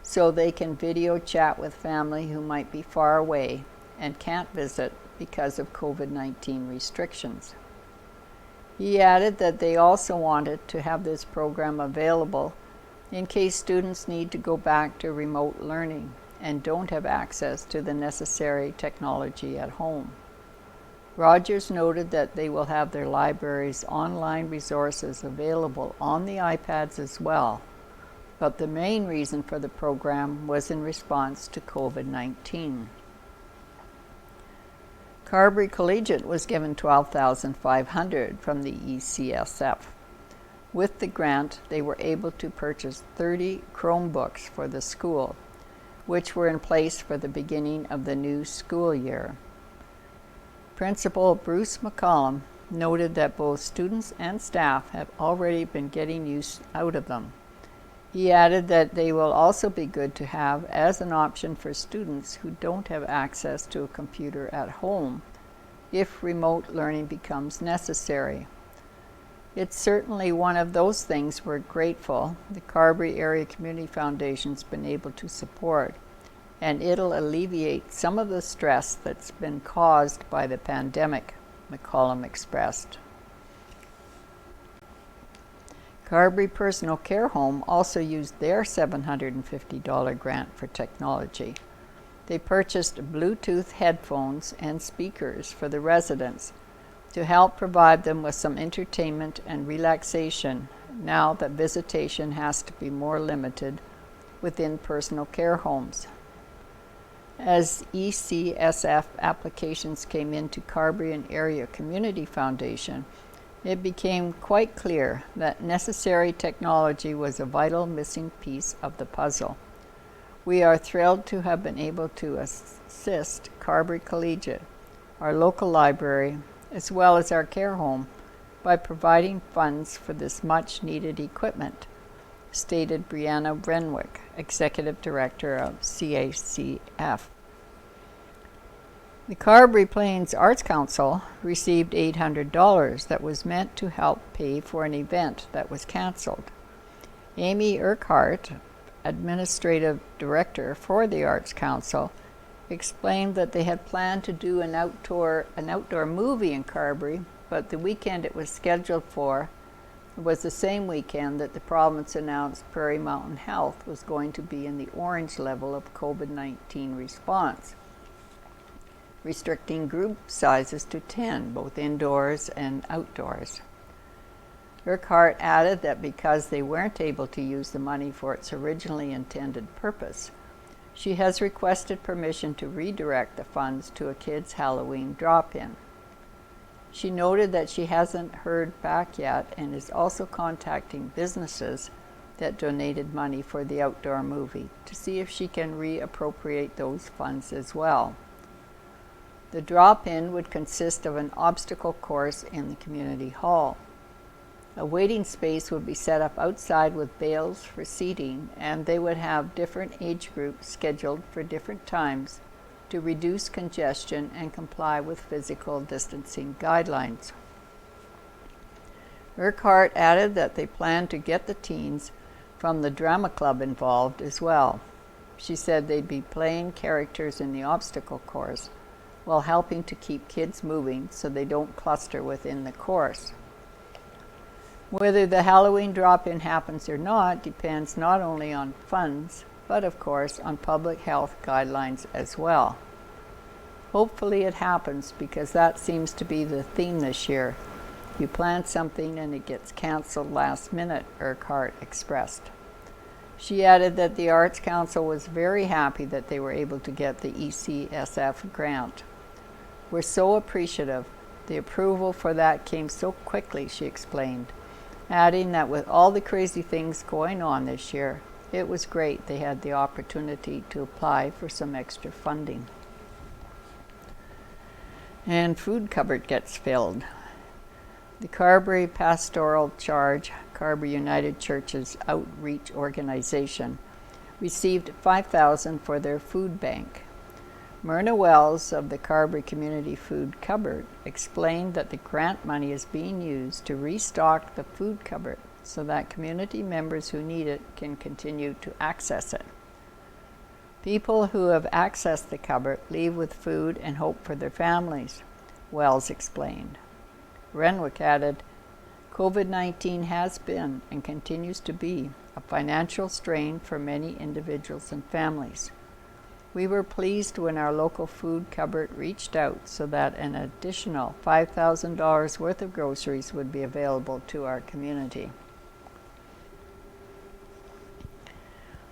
so they can video chat with family who might be far away and can't visit because of COVID-19 restrictions. He added that they also wanted to have this program available in case students need to go back to remote learning and don't have access to the necessary technology at home. Rogers noted that they will have their library's online resources available on the iPads as well, but the main reason for the program was in response to COVID-19. Carberry Collegiate was given $12,500 from the ECSF. With the grant, they were able to purchase 30 Chromebooks for the school, which were in place for the beginning of the new school year. Principal Bruce McCollum noted that both students and staff have already been getting use out of them. He added that they will also be good to have as an option for students who don't have access to a computer at home if remote learning becomes necessary. It's certainly one of those things we're grateful the Carberry Area Community Foundation's been able to support, and it'll alleviate some of the stress that's been caused by the pandemic, McCollum expressed. Carberry Personal Care Home also used their $750 grant for technology. They purchased Bluetooth headphones and speakers for the residents to help provide them with some entertainment and relaxation now that visitation has to be more limited within personal care homes. As ECSF applications came into Carberry and Area Community Foundation, it became quite clear that necessary technology was a vital missing piece of the puzzle. We are thrilled to have been able to assist Carberry Collegiate, our local library, as well as our care home, by providing funds for this much-needed equipment, stated Brianna Renwick, Executive Director of CACF. The Carberry Plains Arts Council received $800 that was meant to help pay for an event that was canceled. Amy Urquhart, Administrative Director for the Arts Council, explained that they had planned to do an outdoor movie in Carberry, but the weekend it was scheduled for was the same weekend that the province announced Prairie Mountain Health was going to be in the orange level of COVID-19 response, restricting group sizes to 10, both indoors and outdoors. Urquhart added that because they weren't able to use the money for its originally intended purpose, she has requested permission to redirect the funds to a kids' Halloween drop-in. She noted that she hasn't heard back yet and is also contacting businesses that donated money for the outdoor movie to see if she can reappropriate those funds as well. The drop-in would consist of an obstacle course in the community hall. A waiting space would be set up outside with bales for seating, and they would have different age groups scheduled for different times to reduce congestion and comply with physical distancing guidelines. Urquhart added that they plan to get the teens from the drama club involved as well. She said they'd be playing characters in the obstacle course while helping to keep kids moving so they don't cluster within the course. Whether the Halloween drop-in happens or not depends not only on funds, but of course on public health guidelines as well. Hopefully it happens, because that seems to be the theme this year. You plan something and it gets canceled last minute, Urquhart expressed. She added that the Arts Council was very happy that they were able to get the ECSF grant. We're so appreciative. The approval for that came so quickly, she explained, adding that with all the crazy things going on this year, it was great they had the opportunity to apply for some extra funding. And food cupboard gets filled. The Carberry Pastoral Charge, Carberry United Church's outreach organization, received $5,000 for their food bank. Myrna Wells of the Carberry Community Food Cupboard explained that the grant money is being used to restock the food cupboard so that community members who need it can continue to access it. People who have accessed the cupboard leave with food and hope for their families, Wells explained. Renwick added, COVID-19 has been and continues to be a financial strain for many individuals and families. We were pleased when our local food cupboard reached out so that an additional $5,000 worth of groceries would be available to our community.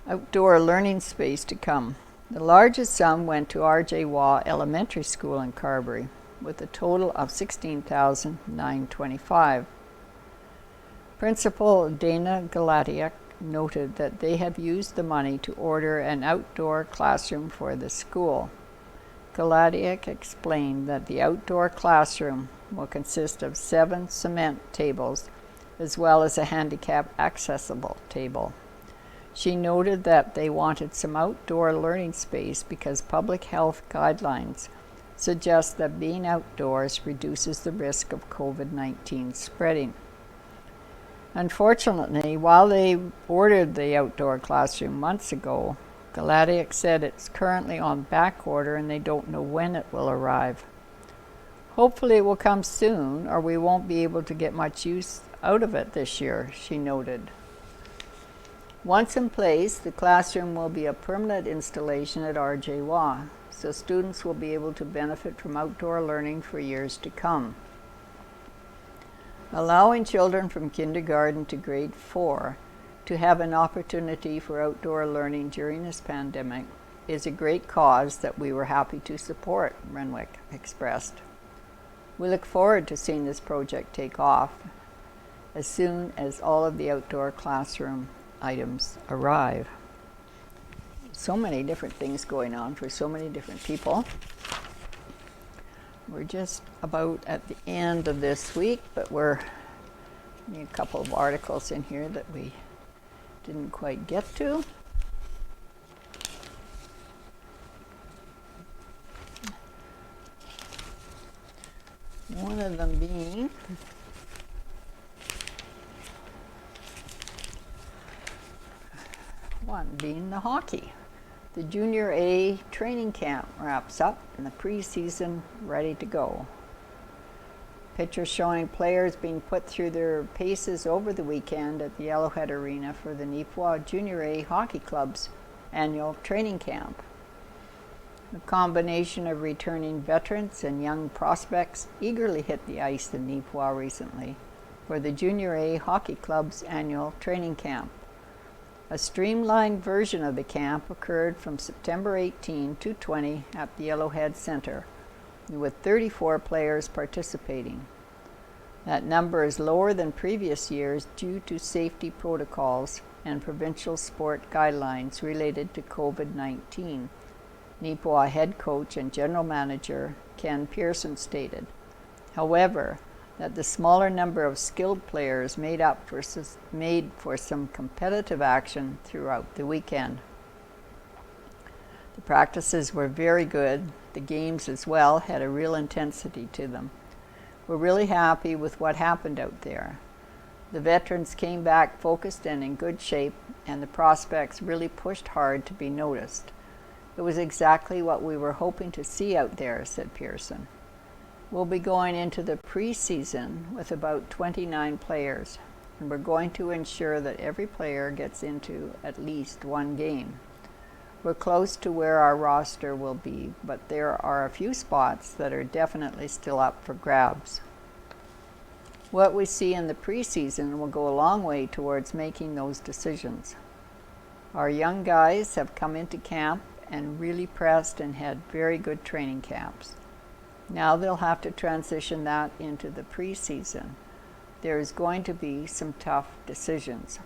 Outdoor learning space to come. The largest sum went to R.J. Waugh Elementary School in Carberry, with a total of $16,925. Principal Dana Galatiak noted that they have used the money to order an outdoor classroom for the school. Galatiak explained that the outdoor classroom will consist of 7 cement tables as well as a handicap accessible table. She noted that they wanted some outdoor learning space because public health guidelines suggest that being outdoors reduces the risk of COVID-19 spreading. Unfortunately, while they ordered the outdoor classroom months ago, Galatiak said it's currently on back order and they don't know when it will arrive. Hopefully it will come soon, or we won't be able to get much use out of it this year, she noted. Once in place, the classroom will be a permanent installation at R.J. Waugh, so students will be able to benefit from outdoor learning for years to come. Allowing children from kindergarten to grade 4 to have an opportunity for outdoor learning during this pandemic is a great cause that we were happy to support, Renwick expressed. We look forward to seeing this project take off as soon as all of the outdoor classroom items arrive. So many different things going on for so many different people. We're just about at the end of this week, but we're need a couple of articles in here that we didn't quite get to. One of them being the hockey. The Junior A training camp wraps up and the preseason ready to go. Pictures showing players being put through their paces over the weekend at the Yellowhead Arena for the Neepawa Junior A Hockey Club's annual training camp. A combination of returning veterans and young prospects eagerly hit the ice in Neepawa recently for the Junior A Hockey Club's annual training camp. A streamlined version of the camp occurred from September 18 to 20 at the Yellowhead Center, with 34 players participating. That number is lower than previous years due to safety protocols and provincial sport guidelines related to COVID-19, Neepawa head coach and general manager Ken Pearson stated. However, that the smaller number of skilled players made for some competitive action throughout the weekend. The practices were very good. The games as well had a real intensity to them. We're really happy with what happened out there. The veterans came back focused and in good shape, and the prospects really pushed hard to be noticed. It was exactly what we were hoping to see out there, said Pearson. We'll be going into the preseason with about 29 players, and we're going to ensure that every player gets into at least one game. We're close to where our roster will be, but there are a few spots that are definitely still up for grabs. What we see in the preseason will go a long way towards making those decisions. Our young guys have come into camp and really pressed and had very good training camps. Now they'll have to transition that into the preseason. There is going to be some tough decisions.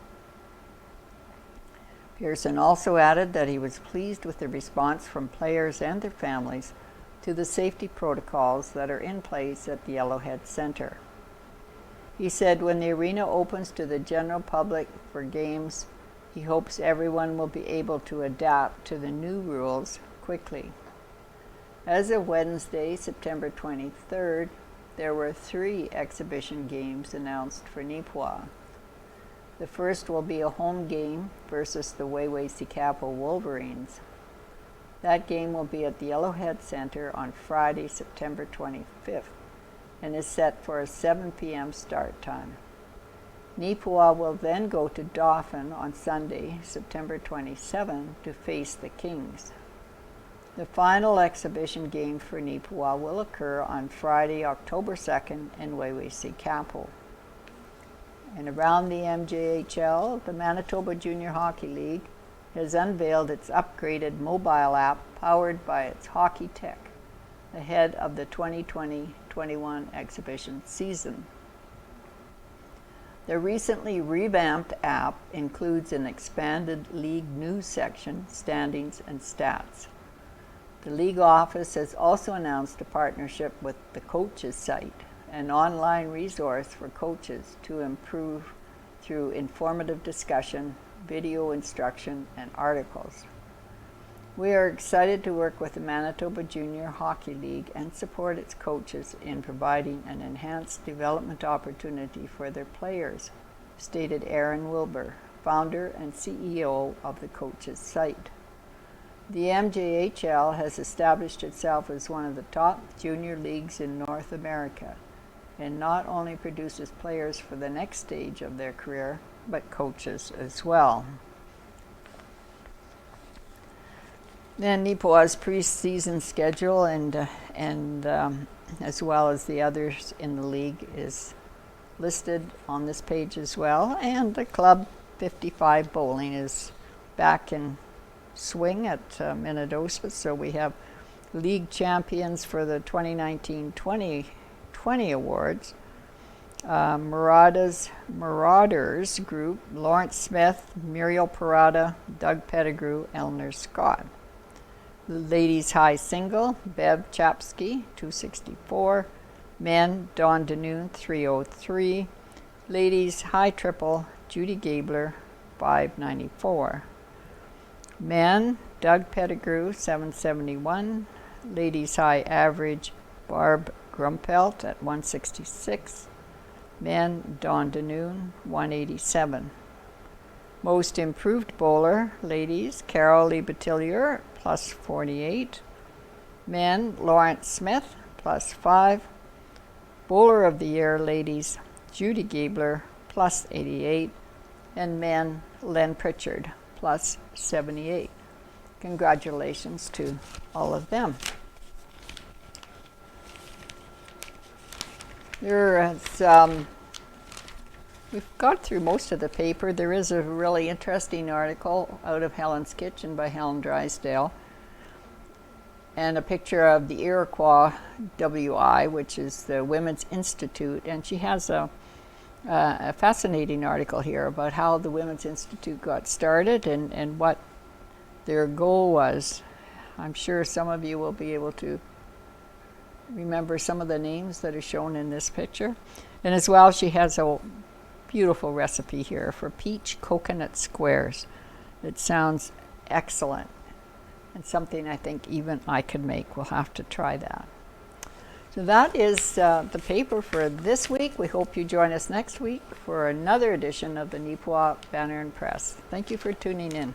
Pearson also added that he was pleased with the response from players and their families to the safety protocols that are in place at the Yellowhead Center. He said when the arena opens to the general public for games, he hopes everyone will be able to adapt to the new rules quickly. As of Wednesday, September 23rd, there were 3 exhibition games announced for Neepawa. The first will be a home game versus the Wayway-Sikapo Wolverines. That game will be at the Yellowhead Center on Friday, September 25th, and is set for a 7 p.m. start time. Neepawa will then go to Dauphin on Sunday, September 27, to face the Kings. The final exhibition game for Neepawa will occur on Friday, October 2nd in Wawasee-Kapo. And around the MJHL, the Manitoba Junior Hockey League has unveiled its upgraded mobile app powered by its hockey tech ahead of the 2020-21 exhibition season. The recently revamped app includes an expanded league news section, standings, and stats. The league office has also announced a partnership with the Coaches site, an online resource for coaches to improve through informative discussion, video instruction, and articles. We are excited to work with the Manitoba Junior Hockey League and support its coaches in providing an enhanced development opportunity for their players, stated Aaron Wilbur, founder and CEO of the Coaches site. The MJHL has established itself as one of the top junior leagues in North America and not only produces players for the next stage of their career, but coaches as well. Then Neepawa's preseason schedule and as well as the others in the league is listed on this page as well. And the Club 55 bowling is back in swing at Minnedosa. So we have league champions for the 2019-2020 awards. Marauders group, Lawrence Smith, Muriel Parada, Doug Pettigrew, Eleanor Scott. Ladies high single, Bev Chapsky, 264. Men, Dawn Danoon, 303. Ladies high triple, Judy Gabler, 594. Men, Doug Pettigrew, 771. Ladies high average, Barb Grumpelt at 166. Men, Dawn Danoon, 187. Most improved bowler, ladies, Carol Lee Batillier, plus 48. Men, Lawrence Smith, plus 5. Bowler of the year, ladies, Judy Gabler, plus 88. And men, Len Pritchard, plus 78. Congratulations to all of them. We've got through most of the paper. There is a really interesting article out of Helen's Kitchen by Helen Drysdale, and a picture of the Iroquois WI, which is the Women's Institute, and she has a fascinating article here about how the Women's Institute got started and what their goal was. I'm sure some of you will be able to remember some of the names that are shown in this picture. And as well, she has a beautiful recipe here for peach coconut squares. It sounds excellent and something I think even I could make. We'll have to try that. So that is the paper for this week. We hope you join us next week for another edition of the Neepawa Banner and Press. Thank you for tuning in.